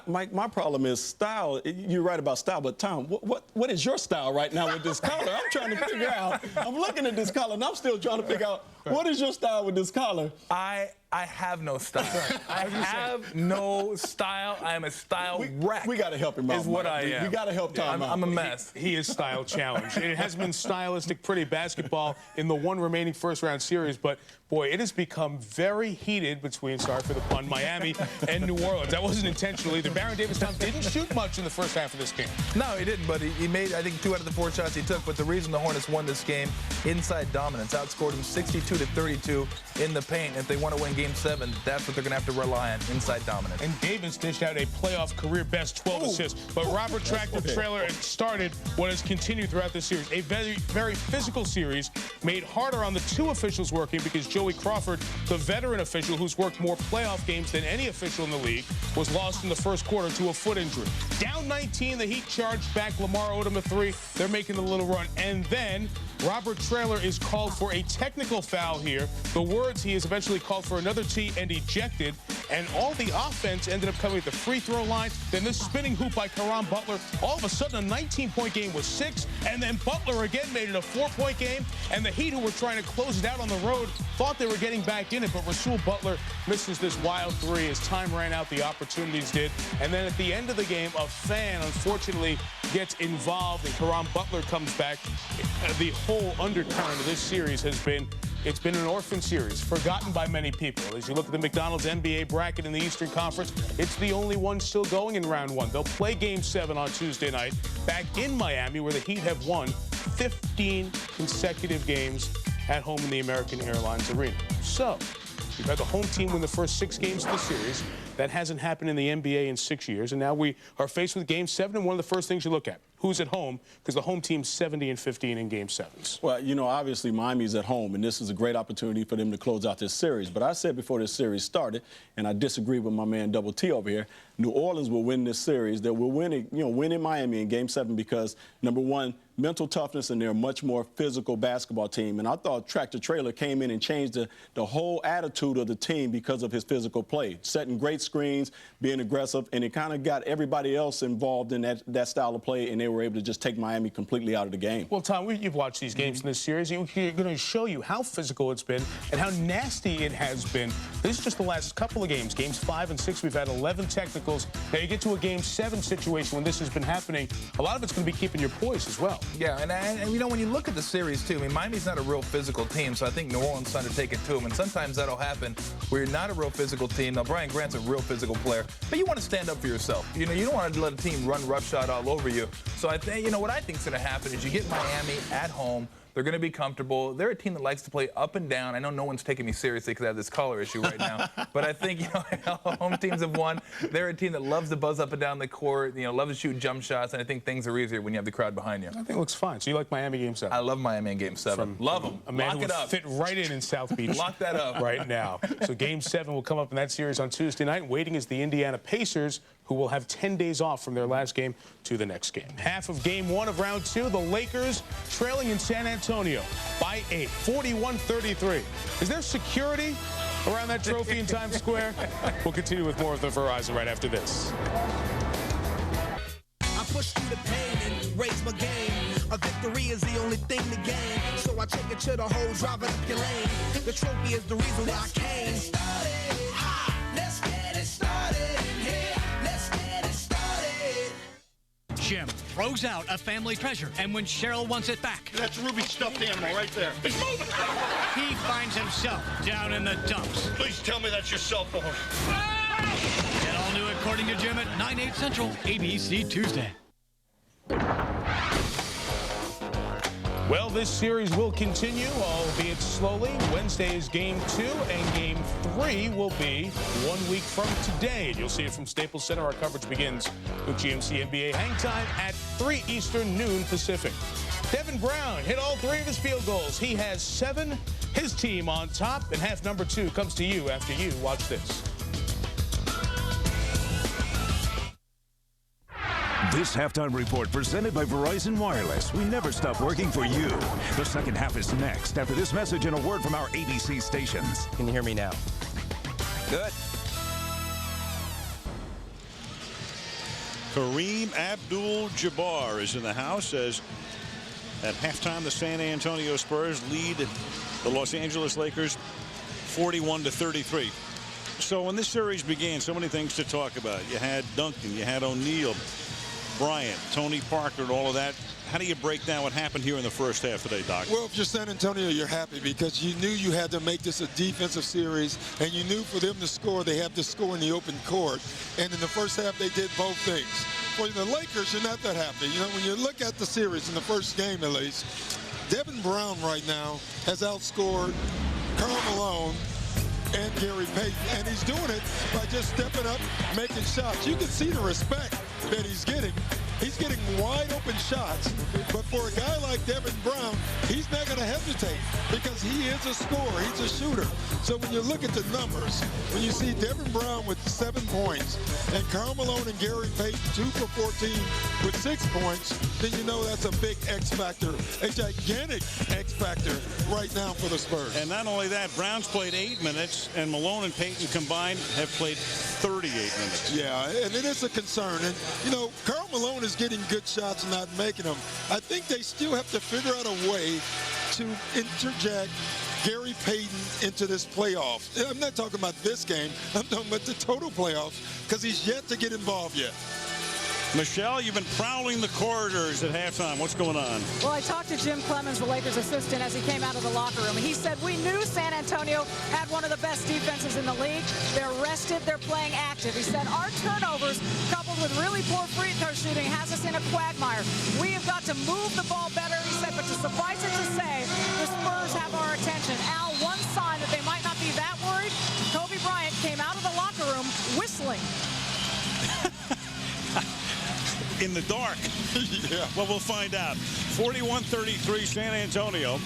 my problem is style. You're right about style, but Tom, what is your style right now with this collar? I'm trying to figure out. I'm looking at this collar, and I'm still trying to figure out what is your style with this collar. I have no style. I have no style. I am a style wreck. We got to help him out. Is what I am. We got to help Tom out. I'm a mess. He is style challenged. It has been stylistic, pretty basketball in the one remaining first-round series, but boy, it has become very heated between, sorry for the pun, Miami and New Orleans. That wasn't intentional either. Baron Davis-Tom didn't shoot much in the first half of this game. No, he didn't, but he made, I think, 2 out of the 4 shots he took. But the reason the Hornets won this game, inside dominance, outscored them 62-32 in the paint. If they want to win Game 7, that's what they're going to have to rely on, inside dominance. And Davis dished out a playoff career-best 12 assists. But Robert Tractor Trailer started what has continued throughout this series. A very, very physical series made harder on the 2 officials working because Joey Crawford, the veteran official who's worked more playoff games than any official in the league, was lost in the first quarter to a foot injury. Down 19, the Heat charged back. Lamar Odom a 3. They're making a little run. And then Robert Trailer is called for a technical foul here. The words, he is eventually called for another tee and ejected. And all the offense ended up coming at the free throw line. Then this spinning hoop by Caron Butler. All of a sudden, a 19-point game was 6. And then Butler again made it a 4-point game. And the Heat, who were trying to close it out on the road, thought they were getting back in it. But Rasul Butler misses this wild 3 as time ran out. The opportunities did. And then at the end of the game, a fan, unfortunately, gets involved. And Caron Butler comes back. The whole undercurrent of this series has been, it's been an orphan series, forgotten by many people. As you look at the McDonald's NBA bracket in the Eastern Conference, it's the only one still going in round 1. They'll play Game 7 on Tuesday night back in Miami, where the Heat have won 15 consecutive games at home in the American Airlines Arena. So, we've had the home team win the first 6 games of the series. That hasn't happened in the NBA in 6 years, and now we are faced with Game 7, and one of the first things you look at, who's at home, because the home team's 70-15 in Game 7s. Well, you know, obviously Miami's at home, and this is a great opportunity for them to close out this series. But I said before this series started, and I disagree with my man Double T over here, New Orleans will win this series. They will win in Miami in Game 7 because, number one, mental toughness, and they're a much more physical basketball team. And I thought Tractor Trailer came in and changed the whole attitude of the team because of his physical play, setting great screens, being aggressive, and it kind of got everybody else involved in that style of play, and they were able to just take Miami completely out of the game. Well, Tom, you've watched these games in this series. We're going to show you how physical it's been and how nasty it has been. This is just the last couple of games. Games 5 and 6, we've had 11 technicals. Now you get to a Game 7 situation when this has been happening. A lot of it's going to be keeping your poise as well. Yeah, and you know, when you look at the series, too, I mean, Miami's not a real physical team, so I think New Orleans trying to take it to them. And sometimes that'll happen where you're not a real physical team. Now, Brian Grant's a real physical player, but you want to stand up for yourself. You know, you don't want to let a team run roughshod all over you. So I think, you know, what I think is going to happen is you get Miami at home. They're going to be comfortable. They're a team that likes to play up and down. I know no one's taking me seriously because I have this collar issue right now. But I think, you know, home teams have won. They're a team that loves to buzz up and down the court, you know, loves to shoot jump shots. And I think things are easier when you have the crowd behind you. I think it looks fine. So you like Miami Game 7? I love Miami in Game 7. Love them. A man who would fit right in South Beach. Lock that up. Right now. So Game 7 will come up in that series on Tuesday night. Waiting is the Indiana Pacers, who will have 10 days off from their last game to the next game. Half of Game 1 of Round 2, the Lakers trailing in San Antonio by 8, 41-33. Is there security around that trophy in Times Square? We'll continue with more of the Verizon right after this. I push through the pain and raise my game. A victory is the only thing to gain. So I take it to the hole, drive it up your lane. The trophy is the reason why I came. Let's get it started. Jim throws out a family treasure, and when Cheryl wants it back... That's Ruby's stuffed animal right there. It's moving! He finds himself down in the dumps. Please tell me that's your cell phone. Get all new According to Jim at 9/8 Central, ABC Tuesday. Well, this series will continue, albeit slowly. Wednesday is Game 2, and Game 3 will be 1 week from today. And you'll see it from Staples Center. Our coverage begins with GMC NBA hang time at 3 Eastern, noon Pacific. Devin Brown hit all 3 of his field goals. He has 7. His team on top, and half number 2 comes to you after you watch this. This halftime report presented by Verizon Wireless. We never stop working for you. The second half is next after this message and a word from our ABC stations. Can you hear me now? Good. Kareem Abdul-Jabbar is in the house as at halftime the San Antonio Spurs lead the Los Angeles Lakers 41-33. So when this series began, so many things to talk about. You had Duncan, you had O'Neal, Bryant, Tony Parker, and all of that. How do you break down what happened here in the first half today, Doc? Well, if you're San Antonio, you're happy because you knew you had to make this a defensive series, and you knew for them to score, they have to score in the open court. And in the first half, they did both things. For the Lakers, you're not that happy. You know, when you look at the series in the first game, at least, Devin Brown right now has outscored Karl Malone and Gary Payton, and he's doing it by just stepping up, making shots. You can see the respect that he's getting. He's getting wide open shots, but for a guy like Devin Brown, he's not going to hesitate because he is a scorer. He's a shooter. So when you look at the numbers, when you see Devin Brown with 7 points and Karl Malone and Gary Payton 2 for 14 with 6 points, then you know that's a big X factor, a gigantic X factor right now for the Spurs. And not only that, Brown's played 8 minutes, and Malone and Payton combined have played 38 minutes. Yeah, and it is a concern. And, you know, Karl Malone is getting good shots and not making them. I think they still have to figure out a way to interject Gary Payton into this playoff. I'm not talking about this game. I'm talking about the total playoffs because he's yet to get involved yet. Michelle, you've been prowling the corridors at halftime. What's going on? Well, I talked to Jim Clemens, the Lakers assistant, as he came out of the locker room. He said, we knew San Antonio had one of the best defenses in the league. They're rested. They're playing active. He said, our turnovers, coupled with really poor free throw shooting, has us in a quagmire. We have got to move the ball better, he said, but to suffice it to say, the Spurs have our attention. Al, one sign that they might not be that worried, Kobe Bryant came out of the locker room whistling. In the dark. Yeah. Well, we'll find out. 41-33 San Antonio.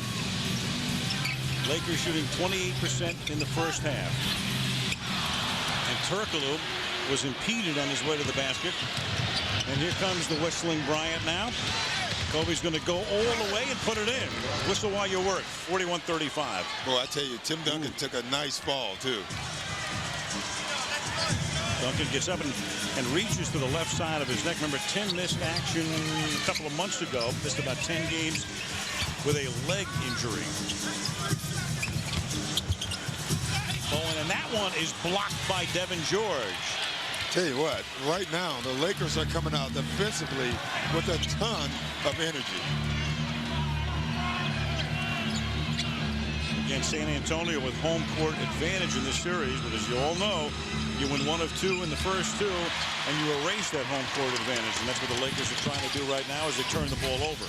Lakers shooting 28% in the first half. And Turkoglu was impeded on his way to the basket. And here comes the whistling Bryant now. Kobe's going to go all the way and put it in. Whistle while you work. 41-35. Well, I tell you, Tim Duncan took a nice fall, too. Duncan gets up and reaches to the left side of his neck. Remember, Tim missed action a couple of months ago. Missed about 10 games with a leg injury. Bowen, and that one is blocked by Devin George. Tell you what, right now, the Lakers are coming out defensively with a ton of energy. Again, San Antonio with home court advantage in this series, but as you all know, you win 1 of 2 in the first 2, and you erase that home court advantage, and that's what the Lakers are trying to do right now as they turn the ball over.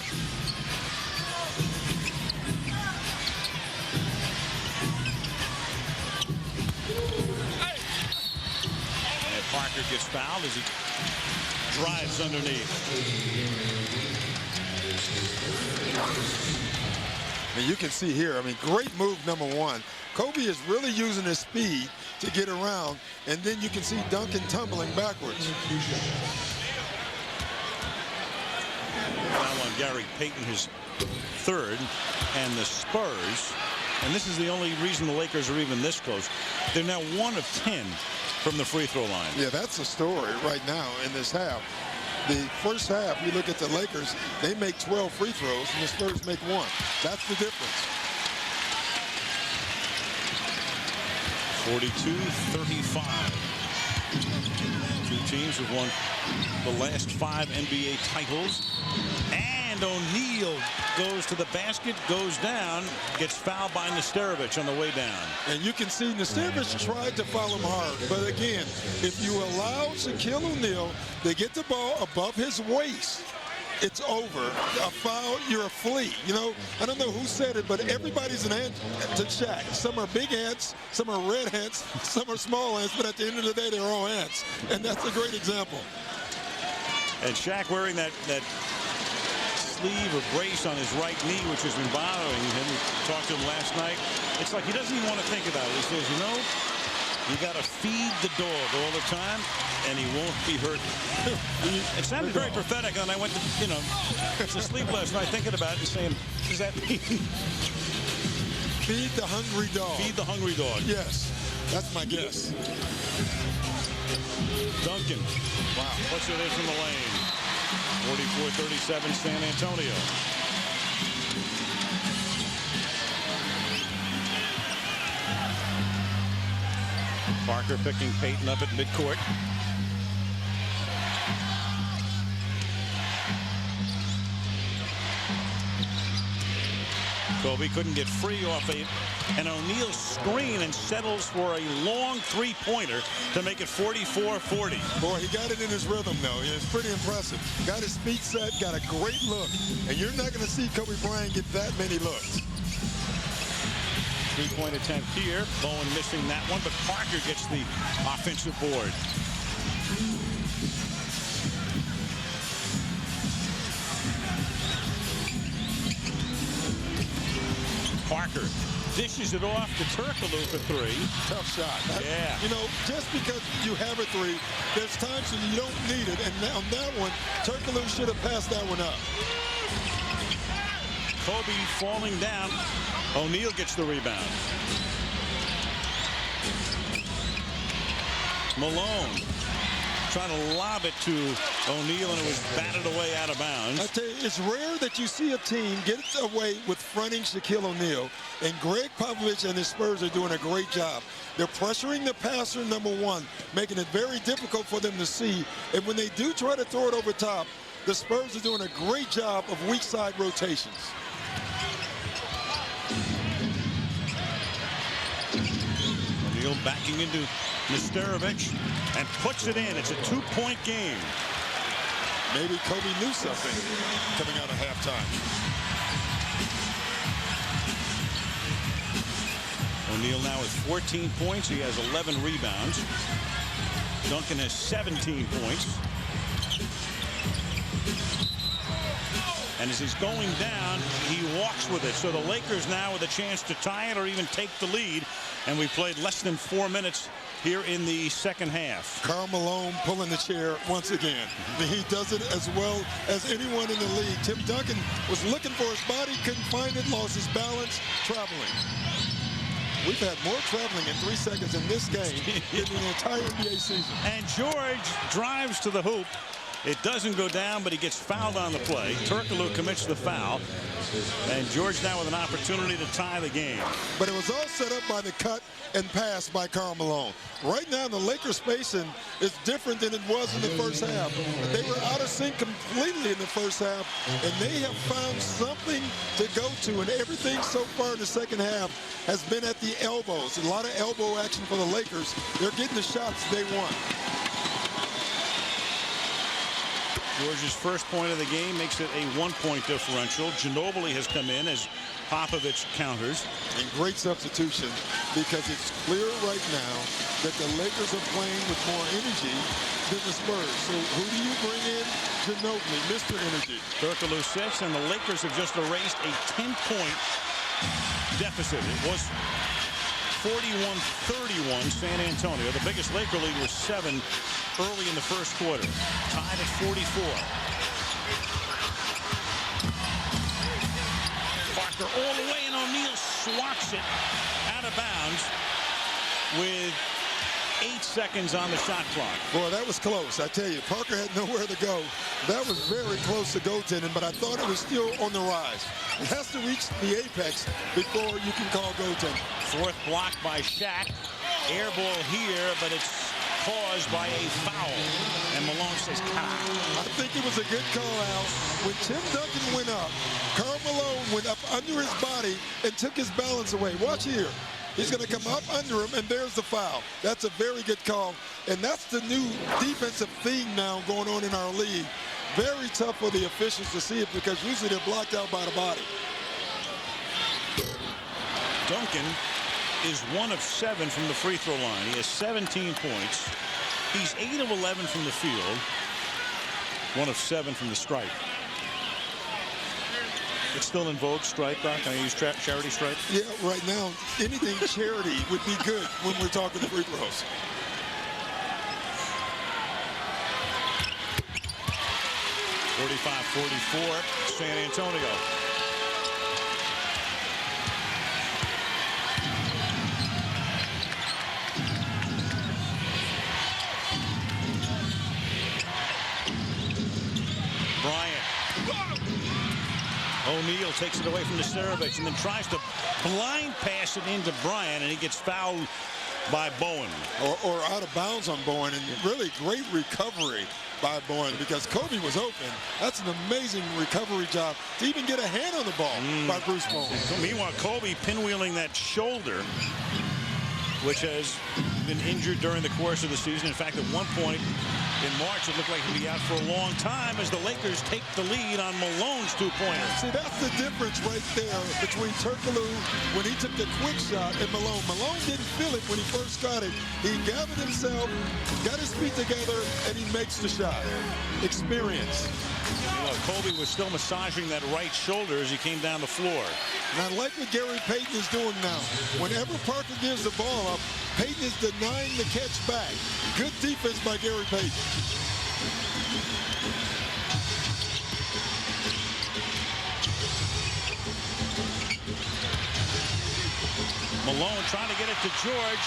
And Parker gets fouled as he drives underneath. And you can see here, I mean, great move, number one. Kobe is really using his speed to get around, and then you can see Duncan tumbling backwards. Foul on Gary Payton, his 3rd, and the Spurs, and this is the only reason the Lakers are even this close. They're now 1 of 10 from the free throw line. Yeah, that's the story right now in this half. The first half, you look at the Lakers, they make 12 free throws, and the Spurs make 1. That's the difference. 42-35. Two teams have won the last 5 NBA titles. And O'Neal goes to the basket, goes down, gets fouled by Nesterovic on the way down. And you can see Nesterovic tried to foul him hard. But again, if you allow Shaquille O'Neal to get the ball above his waist, it's over. A foul, you're a flea. You know, I don't know who said it, but everybody's an ant to Shaq. Some are big ants, some are red ants, some are small ants, but at the end of the day, they're all ants. And that's a great example. And Shaq wearing that sleeve or brace on his right knee, which has been bothering him. We talked to him last night. It's like he doesn't even want to think about it. He says, you know, you got to feed the dog all the time, and he won't be hurt. It sounded very prophetic, and I went to, you know, to sleep last night thinking about it and saying, does that mean? Feed the hungry dog. Feed the hungry dog. Yes, that's my guess. Duncan. Wow. Puts it in from the lane. 44-37 San Antonio. Parker picking Payton up at midcourt. Kobe couldn't get free off an O'Neal screen and settles for a long three-pointer to make it 44-40. Boy, he got it in his rhythm, though. It's pretty impressive. Got his feet set, got a great look. And you're not going to see Kobe Bryant get that many looks. Three-point attempt here. Bowen missing that one, but Parker gets the offensive board. Parker dishes it off to Turkoglu for three. Tough shot. Yeah. You know, just because you have a three, there's times when you don't need it. And on that one, Turkoglu should have passed that one up. Kobe falling down. O'Neal gets the rebound. Malone trying to lob it to O'Neal, and it was batted away out of bounds. I tell you, it's rare that you see a team get away with fronting Shaquille O'Neal, and Greg Popovich and the Spurs are doing a great job. They're pressuring the passer, number one, making it very difficult for them to see. And when they do try to throw it over top, the Spurs are doing a great job of weak side rotations. O'Neal backing into Nesterovic and puts it in. It's a two-point game. Maybe Kobe knew something coming out of halftime. O'Neal now with 14 points. He has 11 rebounds. Duncan has 17 points. And as he's going down, he walks with it. So the Lakers now with a chance to tie it or even take the lead. And we played less than 4 minutes here in the second half. Karl Malone pulling the chair once again. He does it as well as anyone in the league. Tim Duncan was looking for his body, couldn't find it, lost his balance, traveling. We've had more traveling in 3 seconds in this game than the entire NBA season. And George drives to the hoop. It doesn't go down, but he gets fouled on the play. Turkoglu commits the foul. And George now with an opportunity to tie the game. But it was all set up by the cut and pass by Karl Malone. Right now, the Lakers spacing is different than it was in the first half. They were out of sync completely in the first half, and they have found something to go to, and everything so far in the second half has been at the elbows. A lot of elbow action for the Lakers. They're getting the shots they want. George's first point of the game makes it a 1-point differential. Ginobili has come in as Popovich counters. And great substitution, because it's clear right now that the Lakers are playing with more energy than the Spurs. So who do you bring in? Ginobili, Mr. Energy. Turkoglu sits, and the Lakers have just erased a 10-point deficit. It was 41-31 San Antonio. The biggest Laker lead was 7 early in the first quarter. Tied at 44. Parker all the way, and O'Neal swats it out of bounds with 8 seconds on the shot clock. Boy, that was close. I tell you, Parker had nowhere to go. That was very close to goaltending, but I thought it was still on the rise. It has to reach the apex before you can call goaltending. Fourth block by Shaq. Air ball here, but it's caused by a foul. And Malone says, I think it was a good call out. When Tim Duncan went up, Karl Malone went up under his body and took his balance away. Watch here. He's going to come up under him, and there's the foul. That's a very good call. And that's the new defensive theme now going on in our league. Very tough for the officials to see it, because usually they're blocked out by the body. Duncan is 1 of 7 from the free throw line. He has 17 points. He's 8 of 11 from the field. 1 of 7 from the stripe. It's still in vogue, stripe, Doc? Can I use charity stripe? Yeah, right now, anything charity would be good when we're talking free throws. (45-44) San Antonio. O'Neal takes it away from Nesterovic and then tries to blind pass it into Bryant, and he gets fouled by Bowen. Or out of bounds on Bowen, and really great recovery by Bowen because Kobe was open. That's an amazing recovery job to even get a hand on the ball by Bruce Bowen. So meanwhile, Kobe pinwheeling that shoulder, which has been injured during the course of the season. In fact, at one point in March, it looked like he'd be out for a long time as the Lakers take the lead on Malone's two-pointer. See, that's the difference right there between Turkoglu when he took the quick shot and Malone. Malone didn't feel it when he first got it. He gathered himself, got his feet together, and he makes the shot. Experience. You know, Kobe was still massaging that right shoulder as he came down the floor. And I like what Gary Payton is doing now. Whenever Parker gives the ball up, Payton is denying the catch back. Good defense by Gary Payton. Malone trying to get it to George,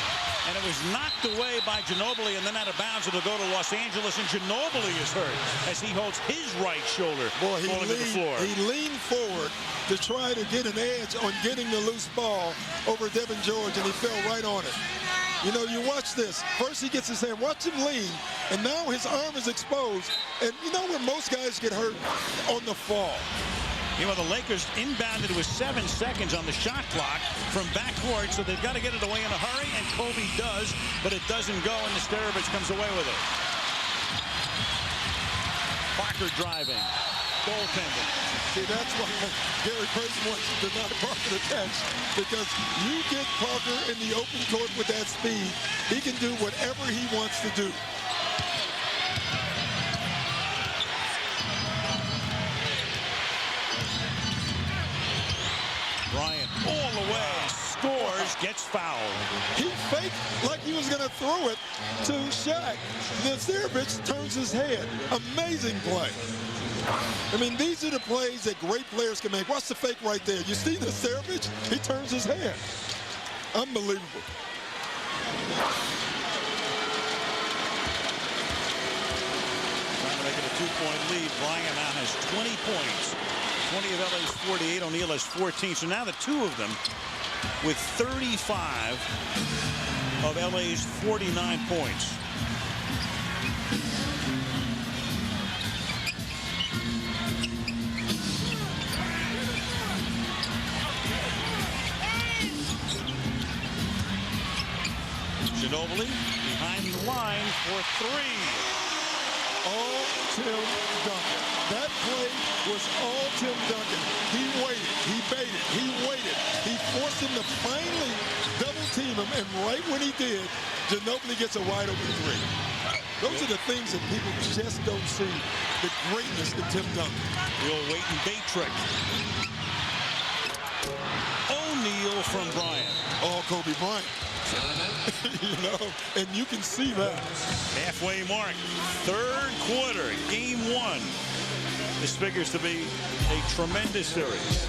and it was knocked away by Ginobili, and then out of bounds. It'll go to Los Angeles, and Ginobili is hurt as he holds his right shoulder falling to the floor. He leaned forward to try to get an edge on getting the loose ball over Devin George, and he fell right on it. You know, you watch this. First he gets his hand. Watch him lean, and now his arm is exposed. And you know where most guys get hurt? On the fall. You know, the Lakers inbounded with 7 seconds on the shot clock from backcourt, so they've got to get it away in a hurry, and Kobe does, but it doesn't go, and Nesterovic comes away with it. Parker driving. Goaltending. See, that's why Gary Payton wants to deny Parker the catch, because you get Parker in the open court with that speed, he can do whatever he wants to do. Bryant all the way, scores, gets fouled. He faked like he was going to throw it to Shaq. Nesterovic turns his head. Amazing play. I mean, these are the plays that great players can make. Watch the fake right there. You see Nesterovic? He turns his head. Unbelievable. Trying to make it a 2-point lead. Bryant now has 20 points. 20 of LA's 48. O'Neal has 14. So now the two of them with 35 of LA's 49 points. Ginobili behind the line for three. All Tim Duncan. That play was all Tim Duncan. He waited, he baited, he waited. He forced him to finally double team him, and right when he did, Ginobili gets a wide open three. Those are the things that people just don't see, the greatness in Tim Duncan. The old wait and bait trick. O'Neal from Bryant. Oh, Kobe Bryant. You know, and you can see that. Halfway mark, third quarter, game one. This figures to be a tremendous series.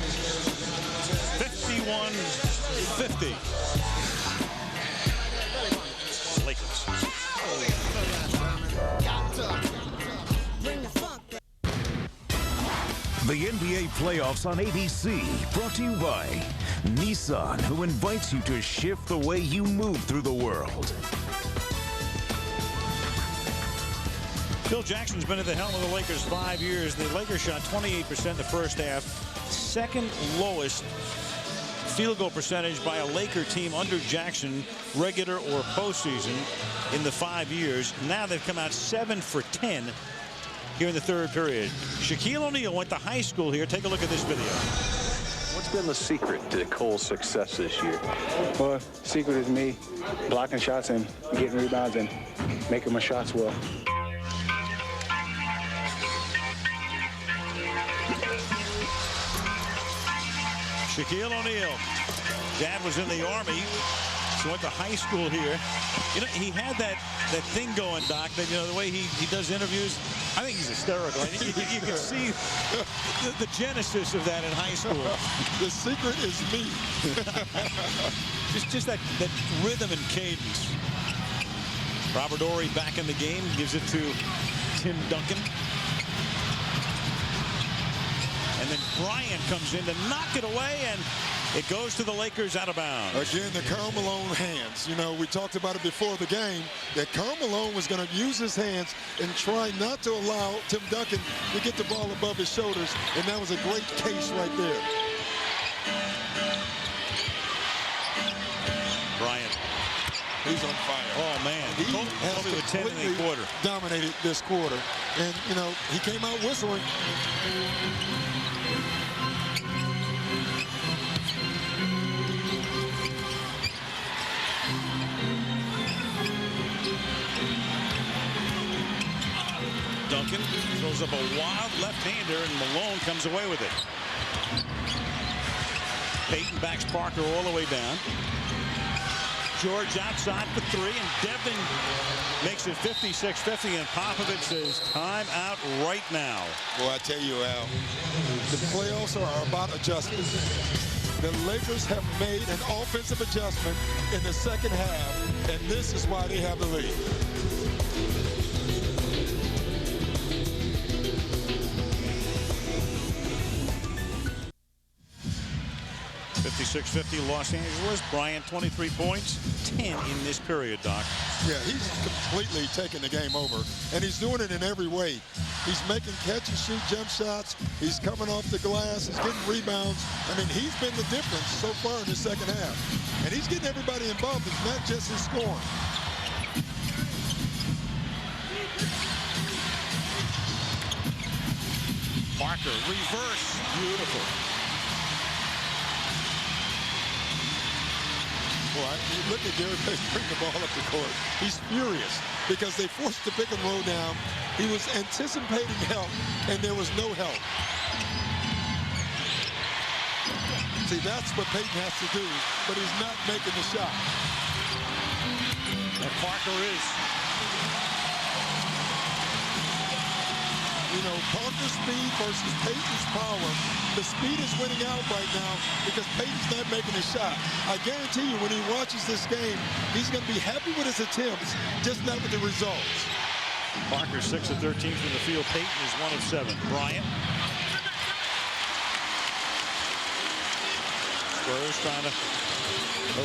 51-50. Lakers. The NBA playoffs on ABC, brought to you by Nissan, who invites you to shift the way you move through the world. Phil Jackson's been at the helm of the Lakers 5 years. The Lakers shot 28% in the first half, second lowest field goal percentage by a Laker team under Jackson, regular or postseason, in the 5 years. Now they've come out 7 for 10 here in the third period. Shaquille O'Neal went to high school here. Take a look at this video. What's been the secret to Cole's success this year? Well, secret is me blocking shots and getting rebounds and making my shots well. Shaquille O'Neal. Dad was in the Army, so went to high school here. You know, he had that thing going, Doc, that, you know, the way he does interviews. I think he's hysterical. You can see the genesis of that in high school. The secret is me. just that rhythm and cadence. Robert Horry back in the game, gives it to Tim Duncan. And and Bryant comes in to knock it away, and it goes to the Lakers out of bounds. Again, the Karl Malone hands. You know, we talked about it before the game, that Karl Malone was going to use his hands and try not to allow Tim Duncan to get the ball above his shoulders, and that was a great case right there. Bryant. He's on fire. Oh, man. He has completely dominated this quarter. And, you know, he came out whistling. Duncan throws up a wild left-hander, and Malone comes away with it. Payton backs Parker all the way down. George outside for three, and Devin makes it 56-50, and Popovich says time out right now. Boy, I tell you, Al, the playoffs are about adjustments. The Lakers have made an offensive adjustment in the second half, and this is why they have the lead. 56-50 Los Angeles. Bryant 23 points, 10 in this period, Doc. Yeah, he's completely taking the game over, and he's doing it in every way. He's making catch-and-shoot jump shots. He's coming off the glass. He's getting rebounds. I mean, he's been the difference so far in the second half. And he's getting everybody involved. It's not just his scoring. Parker, reverse. Beautiful. Well, look at Gary Payton bring the ball up the court. He's furious because they forced the pick and roll down. He was anticipating help, and there was no help. See, that's what Payton has to do, but he's not making the shot. And Parker is. You know, Parker's speed versus Payton's power. The speed is winning out right now because Payton's not making a shot. I guarantee you, when he watches this game, he's going to be happy with his attempts, just not with the results. Parker 6 of 13 from the field. Payton is 1 of 7. Bryant. Spurs trying to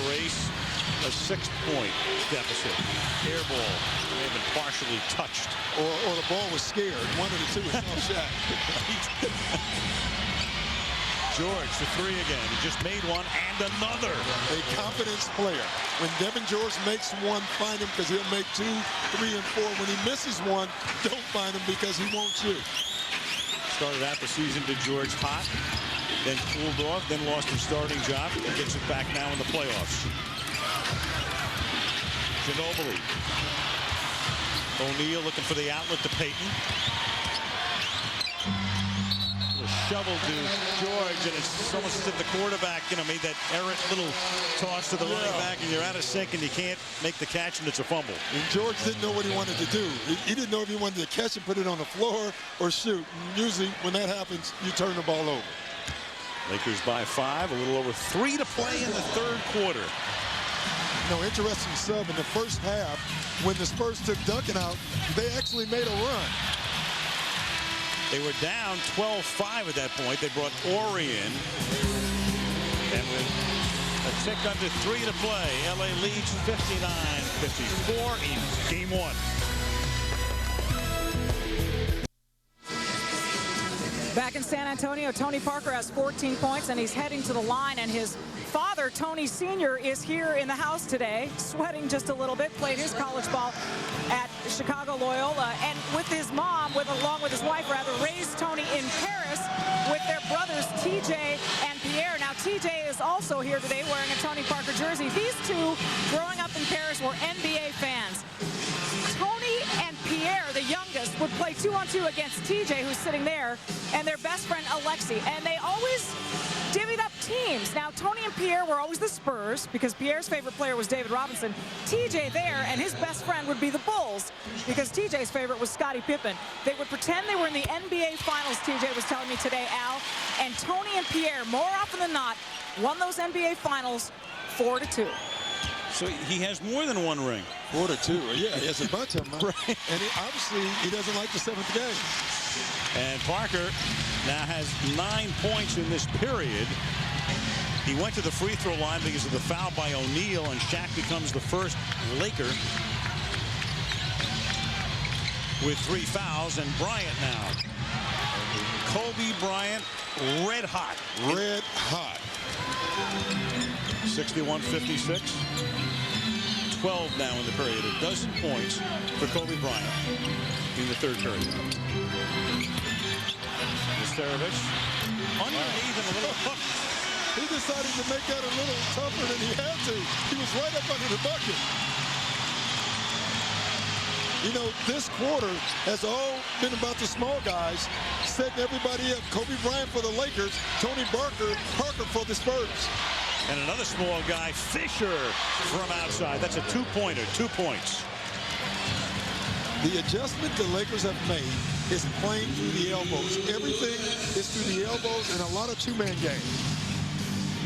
erase a 6-point deficit. Air ball may have been partially touched. Or the ball was scared. One of the two was no shot. George, the three again. He just made one and another. A confidence player. When Devin George makes one, find him because he'll make 2, 3, and 4. When he misses one, don't find him because he won't shoot. Started out the season to George hot, then cooled off, then lost his starting job, and gets it back now in the playoffs. Ginobili. O'Neal looking for the outlet to Payton. A shovel to George, and it's almost as if the quarterback, made that errant little toss to the running back, and you're out of sync, and you can't make the catch, and it's a fumble. And George didn't know what he wanted to do. He didn't know if he wanted to catch and put it on the floor or shoot. And usually, when that happens, you turn the ball over. Lakers by 5, a little over 3 to play in the third quarter. Interesting sub in the first half. When the Spurs took Duncan out, they actually made a run. They were down 12-5 at that point. They brought Ori in. And with a tick under 3 to play, LA leads 59-54 in game 1. Back in San Antonio, Tony Parker has 14 points, and he's heading to the line, and his father, Tony Sr., is here in the house today, sweating just a little bit, played his college ball at Chicago Loyola, and with his mom, along with his wife, raised Tony in Paris with their brothers, TJ and Pierre. Now, TJ is also here today wearing a Tony Parker jersey. These two, growing up in Paris, were NBA fans. Tony and Pierre, the youngest, would play 2-on-2 against TJ, who's sitting there, and their best friend, Alexi, and they always divvied up teams. Now, Tony and Pierre were always the Spurs because Pierre's favorite player was David Robinson. TJ there, and his best friend would be the Bulls because TJ's favorite was Scottie Pippen. They would pretend they were in the NBA Finals, TJ was telling me today, Al, and Tony and Pierre, more often than not, won those NBA Finals 4-2. So he has more than one ring. 4-2. Yeah, he has a bunch of them. Right. And obviously, he doesn't like the 7th game. And Parker now has 9 points in this period. He went to the free throw line because of the foul by O'Neal, and Shaq becomes the first Laker with 3 fouls. And Bryant now. Kobe Bryant, red hot. Red hot. 61-56. 12 now in the period. A dozen points for Kobe Bryant in the third period. Starovich underneath and a little hook. He decided to make that a little tougher than he had to. He was right up under the bucket. You know, this quarter has all been about the small guys, setting everybody up. Kobe Bryant for the Lakers, Tony Parker for the Spurs. And another small guy, Fisher, from outside. That's a two-pointer, 2 points. The adjustment the Lakers have made is playing through the elbows. Everything is through the elbows and a lot of two-man game.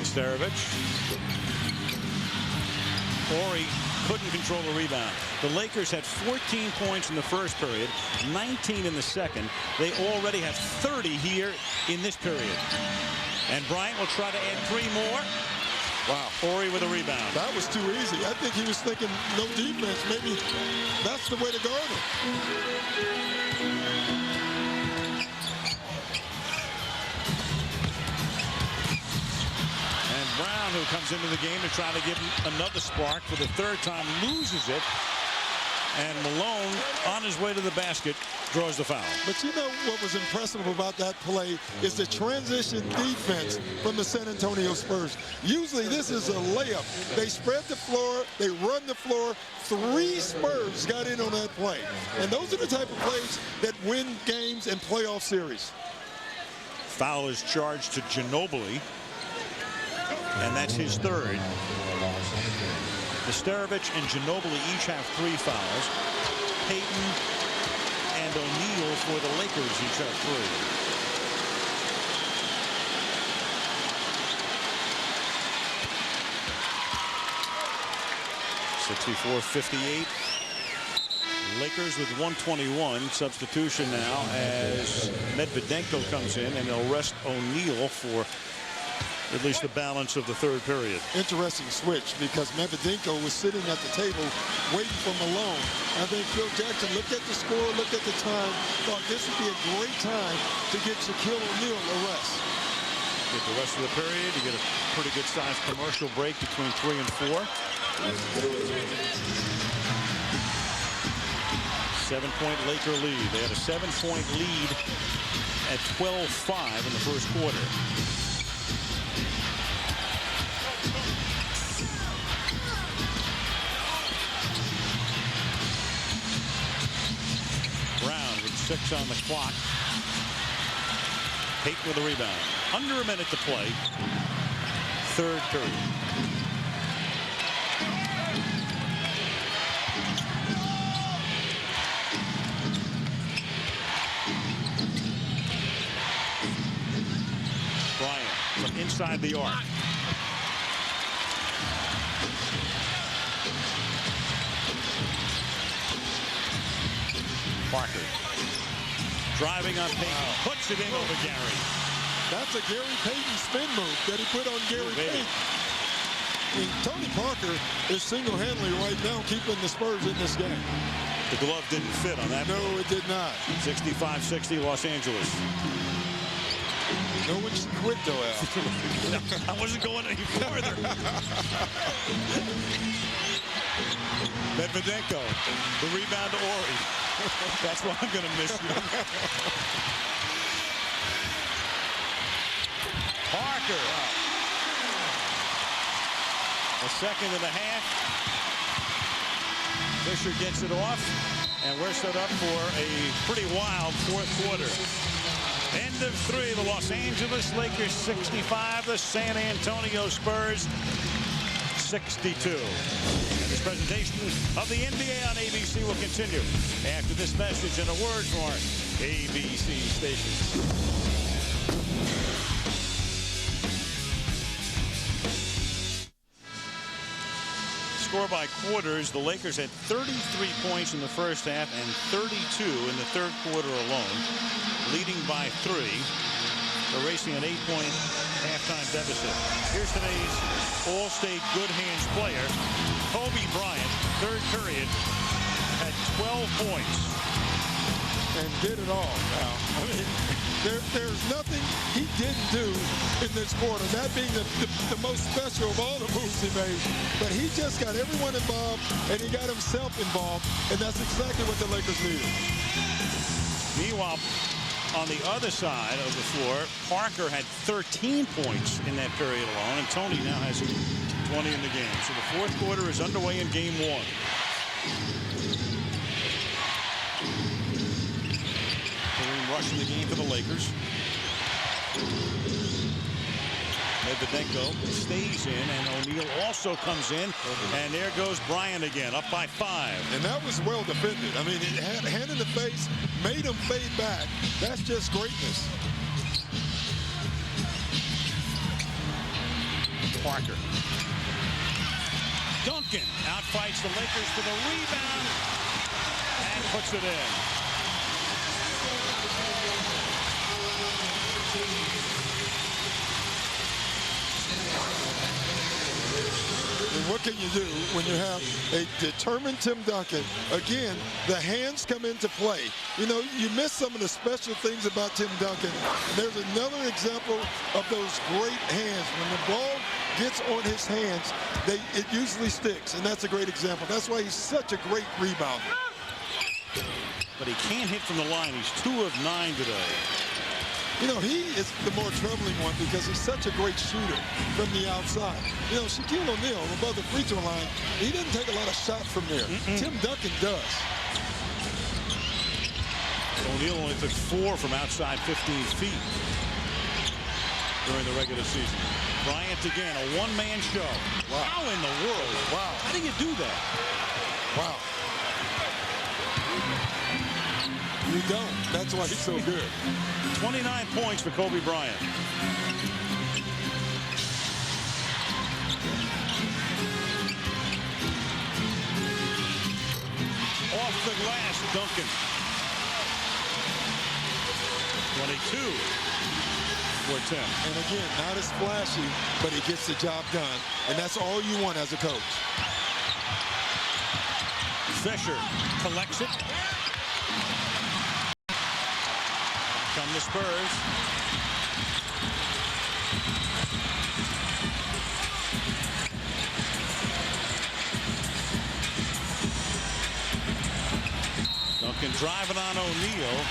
Starovich. Horry couldn't control the rebound. The Lakers had 14 points in the first period, 19 in the second. They already have 30 here in this period. And Bryant will try to add 3 more. Wow. Horry with a rebound. That was too easy. I think he was thinking no defense. Maybe that's the way to guard it. And Brown, who comes into the game to try to give him another spark for the third time, loses it. And Malone, on his way to the basket, draws the foul. But you know what was impressive about that play is the transition defense from the San Antonio Spurs. Usually this is a layup. They spread the floor, they run the floor. 3 Spurs got in on that play. And those are the type of plays that win games and playoff series. Foul is charged to Ginobili, and that's his third. Starovich and Ginobili each have 3 fouls. Payton and O'Neal for the Lakers each have 3. 64-58. Lakers with 121. Substitution now as Medvedenko comes in, and they'll rest O'Neal for at least the balance of the third period. Interesting switch because Medvedenko was sitting at the table waiting for Malone. I think Phil Jackson looked at the score, looked at the time, thought this would be a great time to get Shaquille O'Neal a rest. Get the rest of the period. You get a pretty good sized commercial break between 3 and 4. 7-point Laker lead. They had a 7-point lead at 12-5 in the first quarter. Brown with 6 on the clock. Payton with a rebound. Under a minute to play. Third period. Bryant from inside the arc. Parker driving on Payton, puts it in over Gary. That's a Gary Payton spin move that he put on Gary Payton. And Tony Parker is single-handedly right now keeping the Spurs in this game. The glove didn't fit on that. No, it did not. 65-60 Los Angeles. No one should quit though, Al. No, I wasn't going any further. Medvedenko, the rebound to Horry. That's why I'm going to miss you. Parker. A second and a half. Fisher gets it off, and we're set up for a pretty wild fourth quarter. End of 3. The Los Angeles Lakers 65. The San Antonio Spurs 62. And this presentation of the NBA on ABC will continue after this message and a word from our ABC stations. Score by quarters. The Lakers had 33 points in the first half and 32 in the third quarter alone, leading by 3. erasing an 8-point halftime deficit. Here's today's All-State Good Hands player, Kobe Bryant. Third period, had 12 points. And did it all. Now, I mean, there's nothing he didn't do in this quarter, that being the most special of all the moves he made. But he just got everyone involved, and he got himself involved, and that's exactly what the Lakers needed. Meanwhile, on the other side of the floor, Parker had 13 points in that period alone, and Tony now has 20 in the game. So the fourth quarter is underway in game one. Rushing the game for the Lakers. Medvedenko stays in, and O'Neal also comes in, and there goes Bryant again, up by 5. And that was well defended. I mean, it had hand in the face, made him fade back. That's just greatness. Parker. Duncan outfights the Lakers for the rebound and puts it in. And what can you do when you have a determined Tim Duncan? Again, the hands come into play. You know, you miss some of the special things about Tim Duncan. And there's another example of those great hands. When the ball gets on his hands, it usually sticks, and that's a great example. That's why he's such a great rebounder. But he can't hit from the line. He's 2 of 9 today. You know, he is the more troubling one because he's such a great shooter from the outside. You know, Shaquille O'Neal above the free throw line, he didn't take a lot of shots from there. Tim Duncan does. O'Neal only took 4 from outside 15 feet during the regular season. Bryant again, a one-man show. Wow. How in the world? Wow. How do you do that? Wow. You don't. That's why he's so good. 29 points for Kobe Bryant. Off the glass, Duncan. 22 for Tim. And again, not as flashy, but he gets the job done. And that's all you want as a coach. Fisher collects it. Come the Spurs. Duncan driving on O'Neal.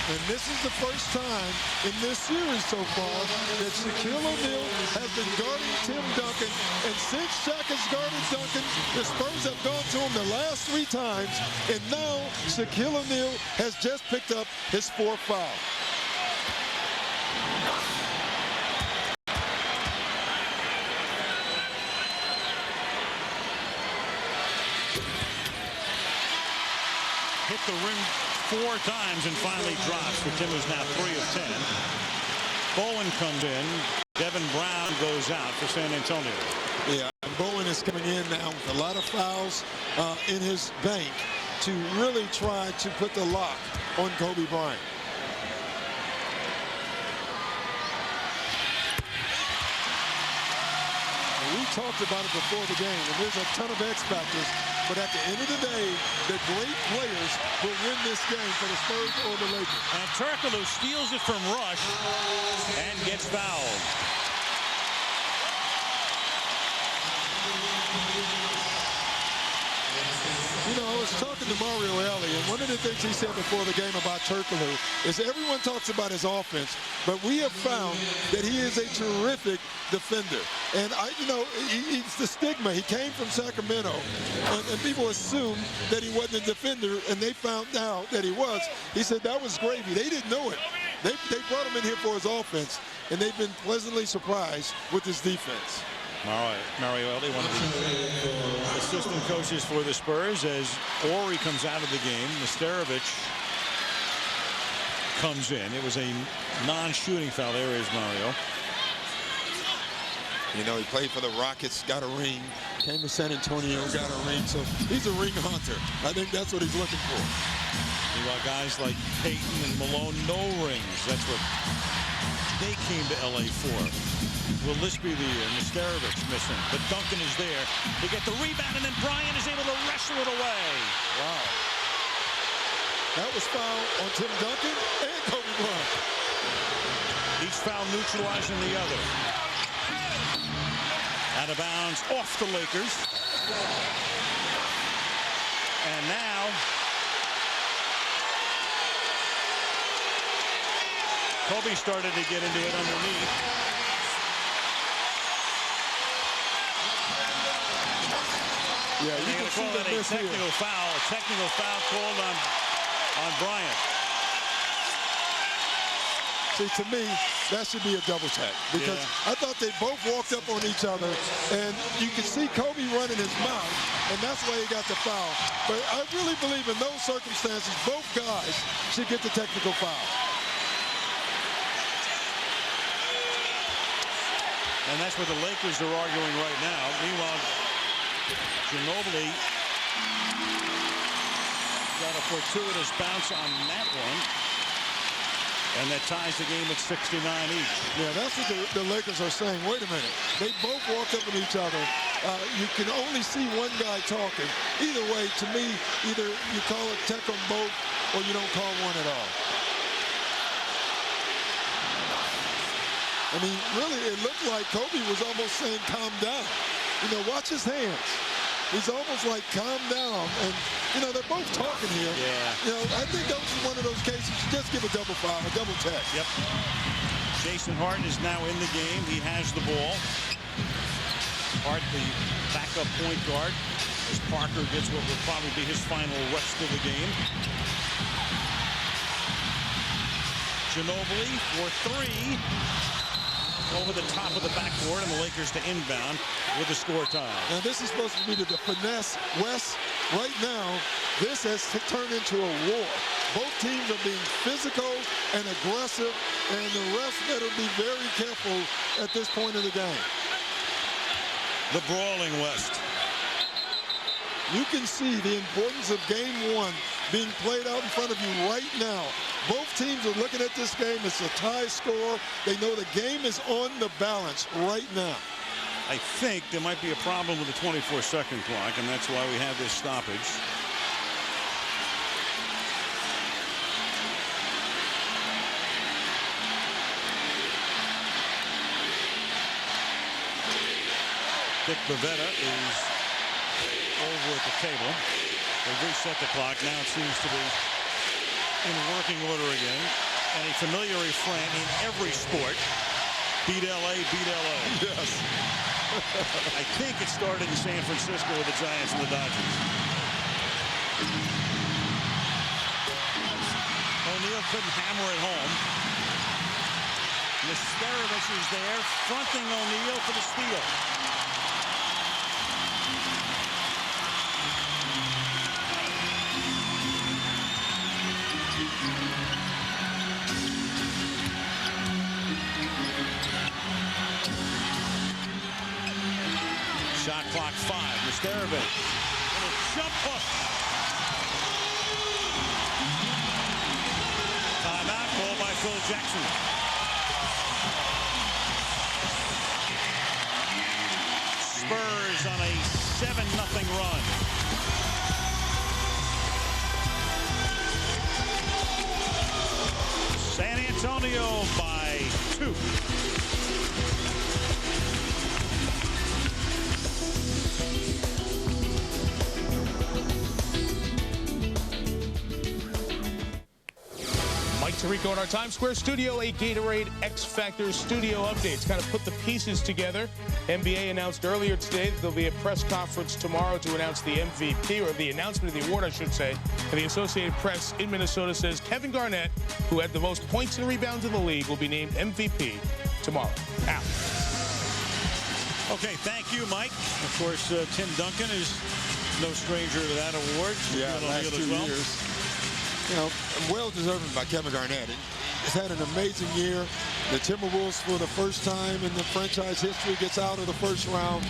And this is the first time in this series so far that Shaquille O'Neal has been guarding Tim Duncan. And since Shaq has guarded Duncan, the Spurs have gone to him the last 3 times. And now Shaquille O'Neal has just picked up his 4th foul. Hit the rim 4 times and finally drops for Tim, who's now 3 of 10. Bowen comes in. Devin Brown goes out for San Antonio. Yeah, Bowen is coming in now with a lot of fouls in his bank to really try to put the lock on Kobe Bryant. We talked about it before the game, and there's a ton of X factors. But at the end of the day, the great players will win this game for the Spurs or the Lakers. And Turkoglu steals it from Rush and gets fouled. You know, I was talking to Mario Elie, and one of the things he said before the game about Turkoglu is everyone talks about his offense, but we have found that he is a terrific defender. And, he's the stigma. He came from Sacramento, and people assumed that he wasn't a defender, and they found out that he was. He said that was gravy. They didn't know it. They brought him in here for his offense, and they've been pleasantly surprised with his defense. Mario Elie, one of the assistant coaches for the Spurs, as Ori comes out of the game. Nesterovic comes in. It was a non-shooting foul. There is Mario. You know, he played for the Rockets, got a ring, came to San Antonio, got a ring. So he's a ring hunter. I think that's what he's looking for. Meanwhile, guys like Payton and Malone, no rings. That's what they came to LA for. Will this be the year? Nesterovic missing, but Duncan is there. They get the rebound, and then Bryant is able to wrestle it away. Wow. That was foul on Tim Duncan and Kobe Bryant. Each foul neutralizing the other. Out of bounds off the Lakers. And now Kobe started to get into it underneath. Yeah, you can see call the that a miss technical here. foul. A technical foul called on Bryant. See, to me, that should be a double tap because I thought they both walked up on each other, and you can see Kobe running his mouth, and that's why he got the foul. But I really believe in those circumstances, both guys should get the technical foul. And that's what the Lakers are arguing right now. Meanwhile, Ginobili got a fortuitous bounce on that one. And that ties the game at 69 each. Yeah, that's what the Lakers are saying. Wait a minute. They both walked up on each other. You can only see one guy talking. Either way, to me, either you call it tech on both or you don't call one at all. I mean, really, it looked like Kobe was almost saying, calm down. You know, watch his hands. He's almost like, calm down. And, you know, they're both talking here. Yeah. You know, I think that was one of those cases. You just give a double foul, a double tech. Yep. Jason Hart is now in the game. He has the ball. Hart, the backup point guard, as Parker gets what will probably be his final rest of the game. Ginobili for three. Over the top of the backboard, and the Lakers to inbound with the score tie. Now this is supposed to be the finesse. West, right now, this has turned into a war. Both teams are being physical and aggressive, and the refs better be very careful at this point in the game. The brawling West. You can see the importance of game one being played out in front of you right now. Both teams are looking at this game. It's a tie score. They know the game is on the balance right now. I think there might be a problem with the 24-second clock, and that's why we have this stoppage. Dick Bavetta is over at the table. They reset the clock. Now it seems to be in working order again. And a familiar refrain in every sport: beat LA, beat LA. Yes. I think it started in San Francisco with the Giants and the Dodgers. O'Neal couldn't hammer it home. Nesterovic is there, fronting O'Neal for the steal. Shot clock 5. Nesterovic. Little jump hook. Timeout called by Phil Jackson. Spurs on a 7-0 run. San Antonio by 2. Tirico in our Times Square studio, a Gatorade X Factor studio updates. Kind of put the pieces together. NBA announced earlier today that there'll be a press conference tomorrow to announce the MVP, or the announcement of the award, I should say. And the Associated Press in Minnesota says Kevin Garnett, who had the most points and rebounds in the league, will be named MVP tomorrow. Al. Okay, thank you, Mike. Of course, Tim Duncan is no stranger to that award. Yeah, last 2 years. You know, well-deserved by Kevin Garnett. He's had an amazing year. The Timberwolves, for the first time in the franchise history, gets out of the first round.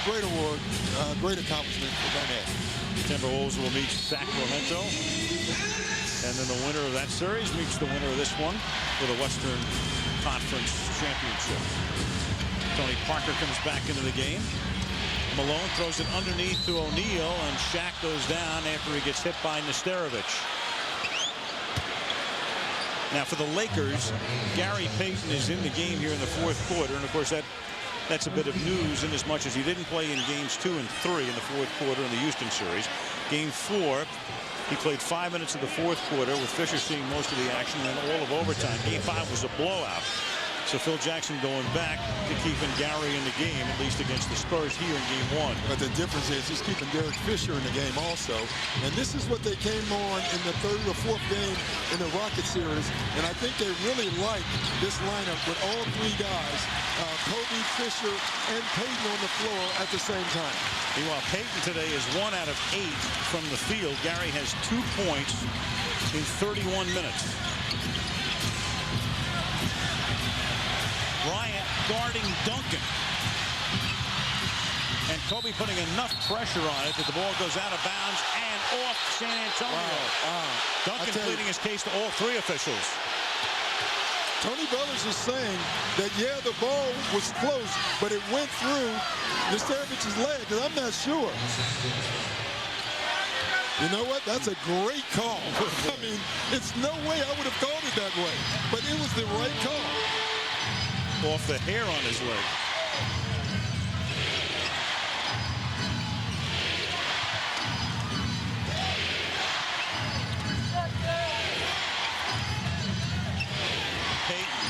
Great award, great accomplishment for Garnett. Timberwolves will meet Sacramento. And then the winner of that series meets the winner of this one for the Western Conference championship. Tony Parker comes back into the game. Malone throws it underneath to O'Neal, and Shaq goes down after he gets hit by Nesterovic. Now for the Lakers, Gary Payton is in the game here in the fourth quarter, and of course that's a bit of news in as much as he didn't play in games 2 and 3 in the fourth quarter in the Houston series. Game 4, he played 5 minutes of the fourth quarter with Fisher seeing most of the action and all of overtime. Game 5 was a blowout. So Phil Jackson going back to keeping Gary in the game, at least against the Spurs here in game 1. But the difference is he's keeping Derek Fisher in the game also. And this is what they came on in the third or fourth game in the Rocket series. And I think they really like this lineup with all three guys, Kobe, Fisher, and Payton on the floor at the same time. Meanwhile, Payton today is 1 out of 8 from the field. Gary has 2 points in 31 minutes. Bryant guarding Duncan. And Kobe putting enough pressure on it that the ball goes out of bounds and off San Antonio. Duncan pleading his case to all 3 officials. Tony Bellis is saying that, yeah, the ball was close, but it went through Nesterovic's leg, and I'm not sure. You know what? That's a great call. I mean, it's no way I would have called it that way, but it was the right call. Off the hair on his leg. Payton.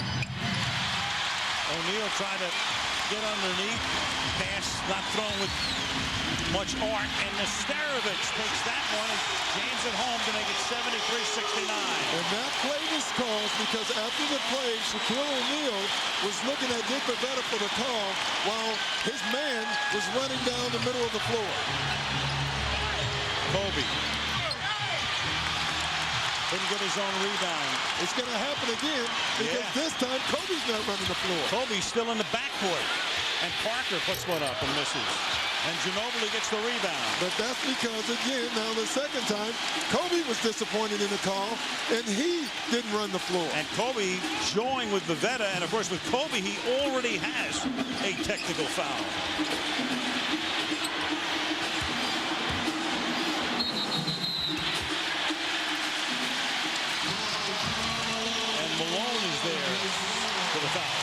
O'Neal trying to get underneath. Pass not thrown with much art, and Nesterovic takes that one and jams it home to make it 73-69. And that play was called because after the play, Shaquille O'Neal was looking at Dick Bavetta for the call while his man was running down the middle of the floor. Kobe. Didn't get his own rebound. It's going to happen again because this time Kobe's not running the floor. Kobe's still in the backcourt. And Parker puts one up and misses. And Ginobili gets the rebound. But that's because, again, now the second time, Kobe was disappointed in the call, and he didn't run the floor. And Kobe joined with Bavetta, and of course with Kobe, he already has a technical foul. And Malone is there for the foul.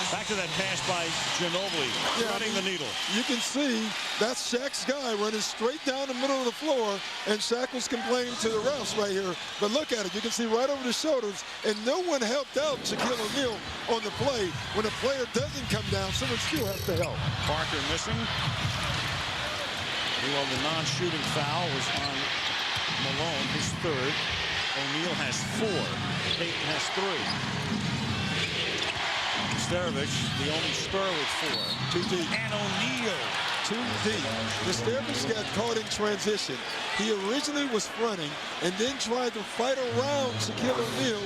Back to that pass by Ginobili, threading the needle. You can see that's Shaq's guy running straight down the middle of the floor, and Shaq was complaining to the refs right here. But look at it. You can see right over the shoulders, and no one helped out Shaquille O'Neal on the play. When a player doesn't come down, someone still has to help. Parker missing. Meanwhile, the non-shooting foul was on Malone, his third. O'Neal has 4. Payton has 3. Nesterovic, the only Spur with 4. Too deep. And O'Neal. Too deep. Nesterovic got caught in transition. He originally was fronting and then tried to fight around Shaquille O'Neal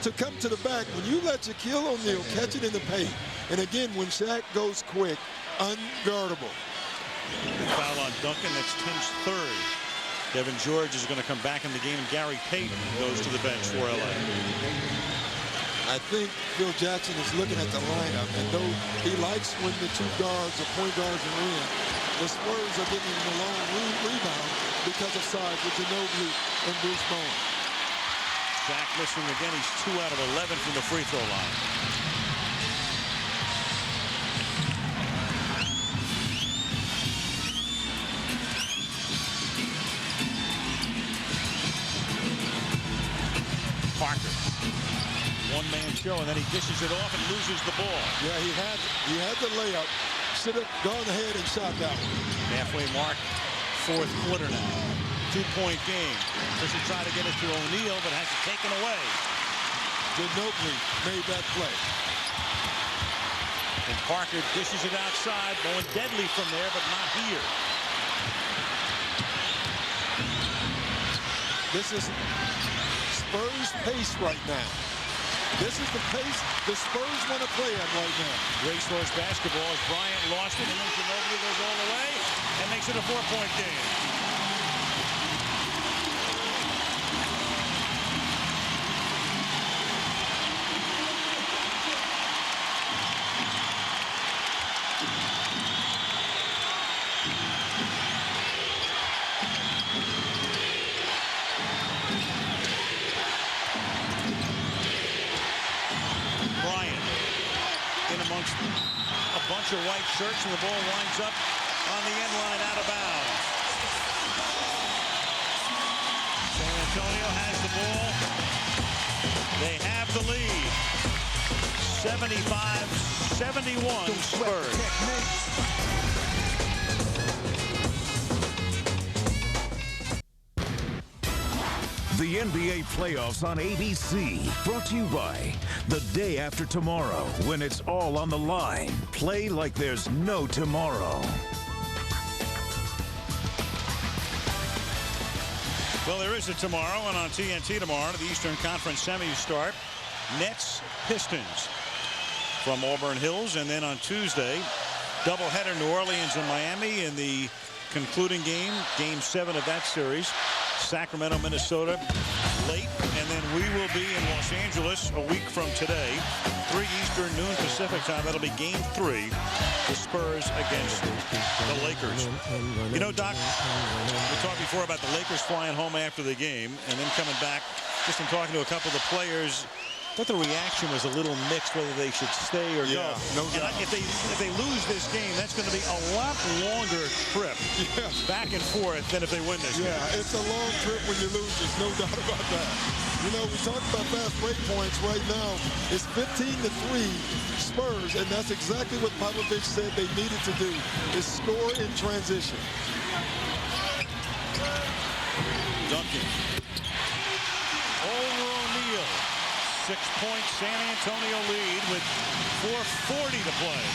to come to the back. When you let Shaquille O'Neal catch it in the paint, and again, when Shaq goes quick, unguardable. Foul on Duncan, that's Tim's 3rd. Devin George is going to come back in the game, and Gary Payton goes to the bench for LA. I think Phil Jackson is looking at the lineup, and though he likes when the 2 guards or point guards are in, the Spurs are getting him a long rebound because of size with Ginobili and Bruce Bowen. Shaq missing again. He's 2 out of 11 from the free throw line. Parker. One-man show, and then he dishes it off and loses the ball. Yeah, he had the layup. Should have gone ahead and shot that one. Halfway mark, fourth quarter now. 2-point game. Fisher tried to get it to O'Neal, but has it taken away. Ginobili made that play. And Parker dishes it outside, going deadly from there, but not here. This is Spurs pace right now. This is the pace the Spurs want to play at right now. Racehorse basketball as Bryant lost it, and then Ginobili goes all the way and makes it a 4-point game. white shirts, and the ball winds up on the end line out of bounds. San Antonio has the ball. They have the lead. 75-71 Spurs. The NBA playoffs on ABC, brought to you by The Day After Tomorrow. When it's all on the line, play like there's no tomorrow. Well, there is a tomorrow, and on TNT tomorrow, the Eastern Conference semis start. Nets, Pistons from Auburn Hills, and then on Tuesday, doubleheader, New Orleans and Miami in the concluding game, Game 7 of that series. Sacramento, Minnesota, late, and then we will be in Los Angeles a week from today, 3 Eastern, noon Pacific time. That'll be Game 3, the Spurs against the Lakers. You know, Doc, we talked before about the Lakers flying home after the game and then coming back. Just in talking to a couple of the players, I thought the reaction was a little mixed whether they should stay or go. No doubt. If they lose this game, that's going to be a lot longer trip back and forth than if they win this game. Yeah, it's a long trip when you lose. There's no doubt about that. You know, we talked about fast break points right now. It's 15-3 Spurs, and that's exactly what Popovich said they needed to do, is score in transition. Duncan. Over O'Neal. 6-point San Antonio lead with 4:40 to play.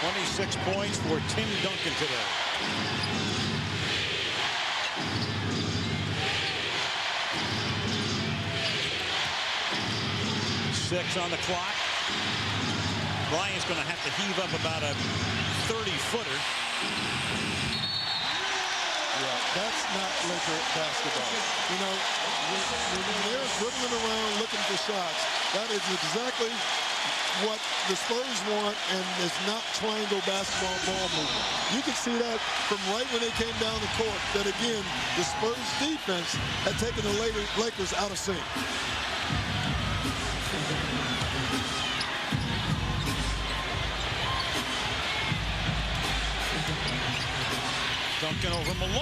.26 points for Tim Duncan today. Six on the clock. Bryant's going to have to heave up about a 30-footer. Yeah, that's not Laker basketball. You know, when they're dribbling around looking for shots, that is exactly what the Spurs want, and it's not triangle basketball ball movement. You can see that from right when they came down the court, that again, the Spurs defense had taken the Lakers out of sync. Duncan over Malone.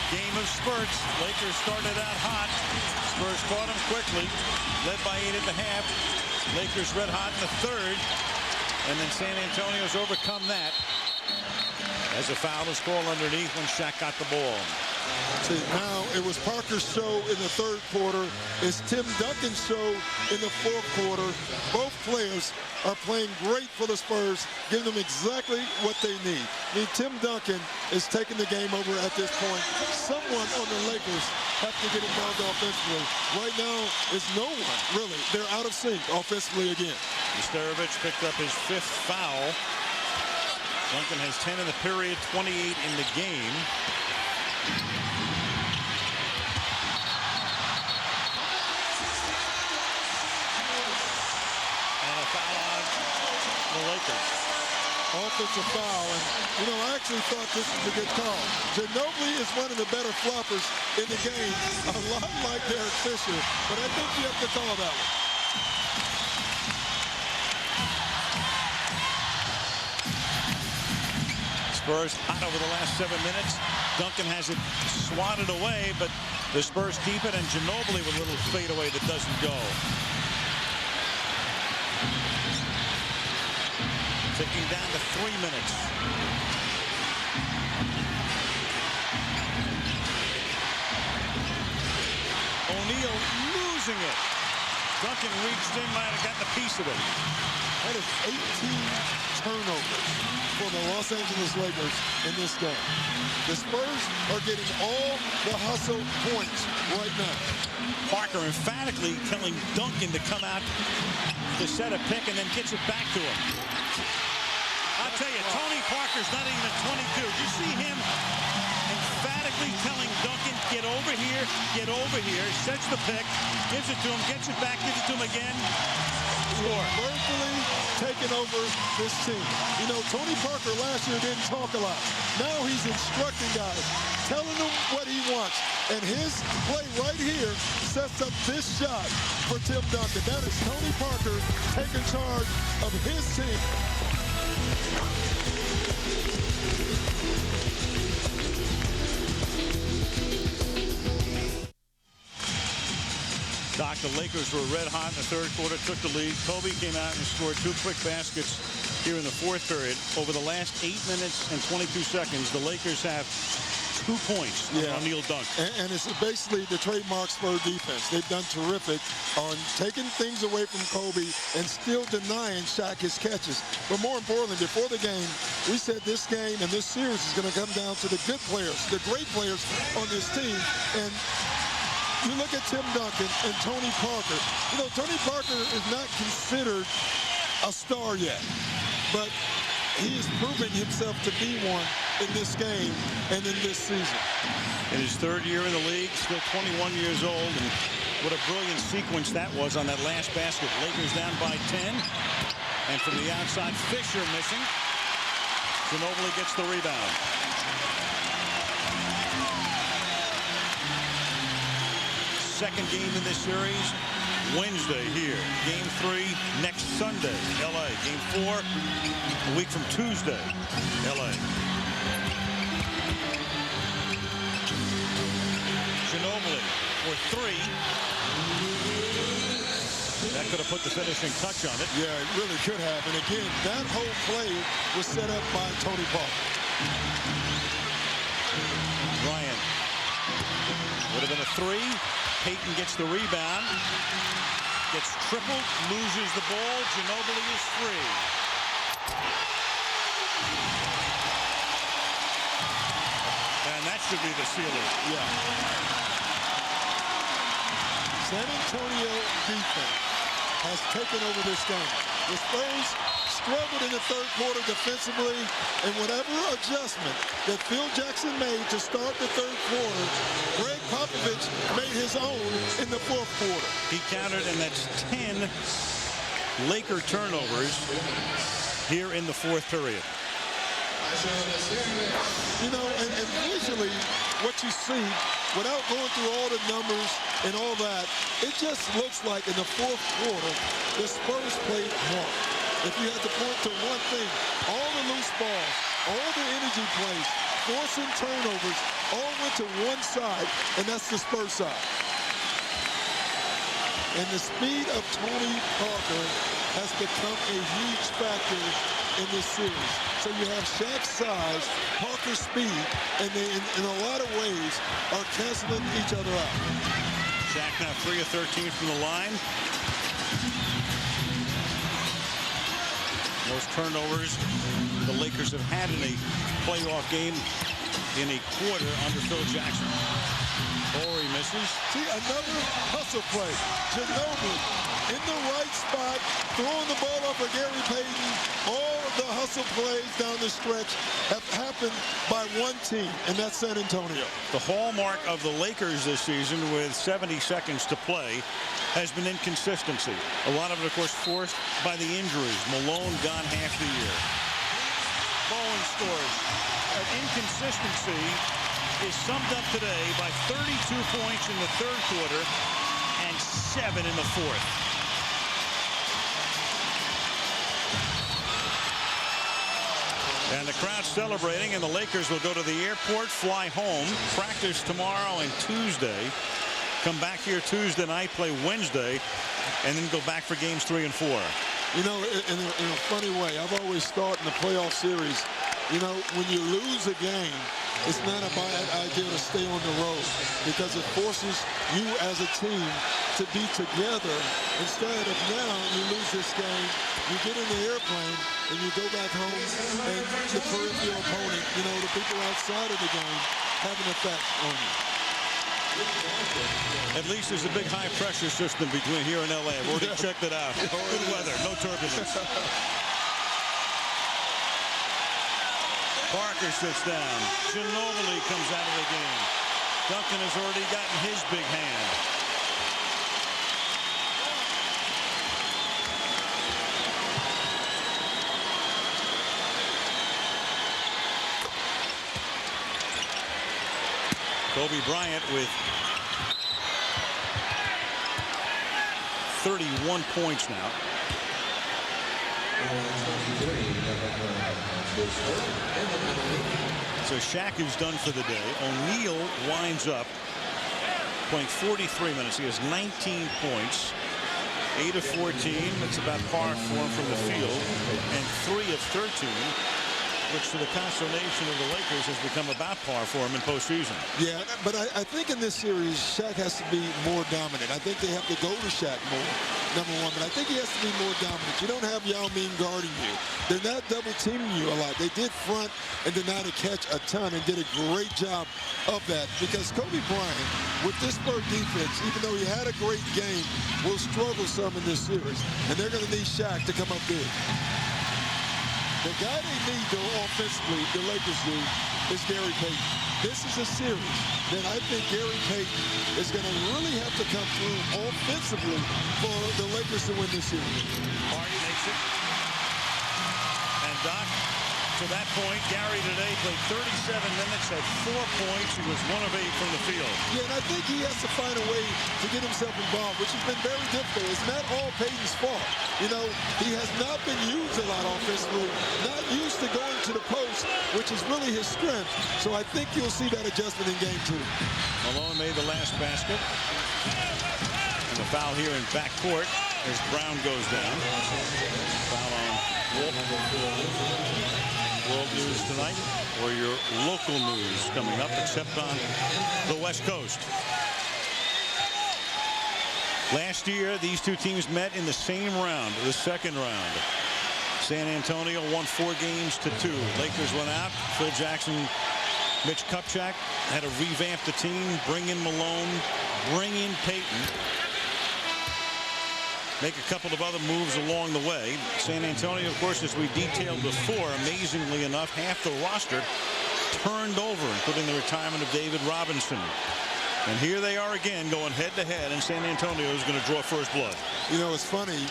Game of spurts. Lakers started out hot. Spurs caught them quickly. Led by 8 at the half. Lakers red hot in the third. And then San Antonio's overcome that. As a foul is called underneath when Shaq got the ball. See, now it was Parker's show in the third quarter. It's Tim Duncan's show in the fourth quarter. Both players are playing great for the Spurs, giving them exactly what they need. I mean, Tim Duncan is taking the game over at this point. Someone on the Lakers have to get involved offensively. Right now, it's no one, really. They're out of sync offensively again. Nesterovic picked up his 5th foul. Duncan has 10 in the period, 28 in the game. Offensive foul, and you know, I actually thought this was a good call. Ginobili is one of the better floppers in the game, a lot like Derek Fisher, but I think you have to call that one. Spurs hot over the last 7 minutes. Duncan has it swatted away, but the Spurs keep it, and Ginobili with a little fadeaway that doesn't go. Ticking down to 3 minutes. O'Neal losing it. Duncan reached in, might have gotten a piece of it. That is 18 turnovers for the Los Angeles Lakers in this game. The Spurs are getting all the hustle points right now. Parker emphatically telling Duncan to come out to set a pick and then gets it back to him. I'll tell you, Tony Parker's not even at 22. You see him emphatically telling Duncan, get over here, sets the pick, gives it to him, gets it back, gives it to him again. score. Virtually taking over this team. You know, Tony Parker last year didn't talk a lot. Now he's instructing guys, telling them what he wants. And his play right here sets up this shot for Tim Duncan. That is Tony Parker taking charge of his team. Doc, the Lakers were red hot in the third quarter, took the lead. Kobe came out and scored 2 quick baskets here in the fourth period. Over the last 8 minutes and 22 seconds, the Lakers have 2 points on Neil Dunk. And it's basically the trademark Spurs defense. They've done terrific on taking things away from Kobe and still denying Shaq his catches. But more importantly, before the game, we said this game and this series is going to come down to the good players, the great players on this team. And you look at Tim Duncan and Tony Parker. You know, Tony Parker is not considered a star yet, but he is proving himself to be one in this game and in this season. In his third year in the league, still 21 years old, and what a brilliant sequence that was on that last basket. Lakers down by 10, and from the outside, Fisher missing. Ginobili gets the rebound. Second game in this series, Wednesday here. Game 3 next Sunday, LA. Game 4 a week from Tuesday, LA. Ginobili for 3. That could have put the finishing touch on it. Yeah, it really could have. And again, that whole play was set up by Tony Parker. Bryant would have been a 3. Payton gets the rebound, gets tripled, loses the ball. Ginobili is free. And that should be the sealer. Yeah. San Antonio defense has taken over this game. The Spurs struggled in the third quarter defensively, and whatever adjustment that Phil Jackson made to start the third quarter, Greg Popovich made his own in the fourth quarter. He counted, and that's 10 Laker turnovers here in the fourth period. You know, and visually, what you see, without going through all the numbers and all that, it just looks like in the fourth quarter, the Spurs played hard. If you had to point to one thing, all the loose balls, all the energy plays, forcing turnovers, all went to one side, and that's the Spurs side. And the speed of Tony Parker has become a huge factor in this series. So you have Shaq's size, Parker's speed, and they, in a lot of ways, are canceling each other out. Shaq now 3 of 13 from the line. Most turnovers the Lakers have had in a playoff game in a quarter under Phil Jackson. Corey misses. See, another hustle play. Ginobili in the right spot, throwing the ball up for Gary Payton. All of the hustle plays down the stretch have happened by one team, and that's San Antonio. The hallmark of the Lakers this season, with 70 seconds to play, has been inconsistency. A lot of it, of course, forced by the injuries. Malone gone half the year. Bowen scores. An inconsistency is summed up today by 32 points in the third quarter and 7 in the fourth. And the crowd celebrating, and the Lakers will go to the airport, fly home, practice tomorrow and Tuesday, come back here Tuesday night, play Wednesday, and then go back for games 3 and 4. You know, in a funny way, I've always thought in the playoff series, you know, when you lose a game, it's not a bad idea to stay on the road because it forces you as a team to be together. Instead of now, you lose this game, you get in the airplane, and you go back home, and the peripheral opponent, you know, the people outside of the game have an effect on you. At least there's a big high-pressure system between here and L.A. I've already checked it out. Good weather, no turbulence. Parker sits down. Ginobili comes out of the game. Duncan has already gotten his big hand. Kobe Bryant with 31 points now. So Shaq is done for the day. O'Neal winds up playing 43 minutes. He has 19 points. 8 of 14. That's about par for him from the field. And 3 of 13, which to the consternation of the Lakers has become about par for him in postseason. Yeah, but I think in this series, Shaq has to be more dominant. I think they have to go to Shaq more, number one. But I think he has to be more dominant. You don't have Yao Ming guarding you. They're not double-teaming you a lot. They did front and deny to catch a ton and did a great job of that. Because Kobe Bryant, with this Spurs defense, even though he had a great game, will struggle some in this series. And they're going to need Shaq to come up big. The guy they need, though, offensively, the Lakers do, is Gary Payton. This is a series that I think Gary Payton is going to really have to come through offensively for the Lakers to win this series. Martin makes it. And Doc, to that point, Gary today played 37 minutes, had 4 points. He was 1 of 8 from the field. Yeah, and I think he has to find a way to get himself involved, which has been very difficult. It's not all Payton's fault. You know, he has not been used a lot offensively, not used to going to the post, which is really his strength. So I think you'll see that adjustment in game 2. Malone made the last basket. And the foul here in backcourt as Brown goes down. Foul on Wolf. World News tonight, or your local news coming up, except on the West Coast. Last year, these two teams met in the same round, the second round. San Antonio won 4 games to 2. Lakers went out. Phil Jackson, Mitch Kupchak had to revamp the team, bring in Malone, bring in Payton. Make a couple of other moves along the way. San Antonio, of course, as we detailed before, amazingly enough, half the roster turned over, including the retirement of David Robinson. And here they are again going head-to-head, and San Antonio is going to draw first blood. You know, it's funny.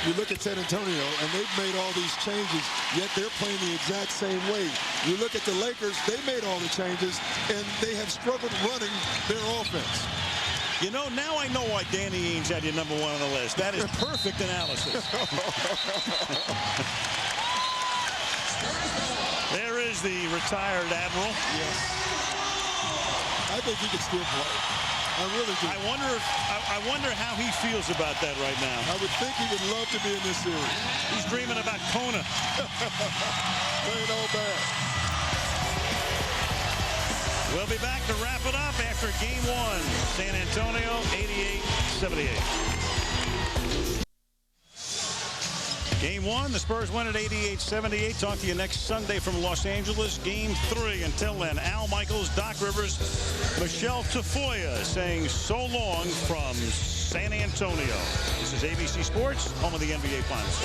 You look at San Antonio, and they've made all these changes, yet they're playing the exact same way. You look at the Lakers, they made all the changes, and they have struggled running their offense. You know, now I know why Danny Ainge had you number 1 on the list. That is perfect analysis. There is the retired Admiral. Yes. I think he could still play. I really do. I wonder how he feels about that right now. I would think he would love to be in this series. He's dreaming about Kona. Playing all bad. We'll be back to wrap it up after game 1. San Antonio, 88-78. Game 1, the Spurs win at 88-78. Talk to you next Sunday from Los Angeles. Game 3. Until then, Al Michaels, Doc Rivers, Michelle Tafoya saying so long from San Antonio. This is ABC Sports, home of the NBA Finals.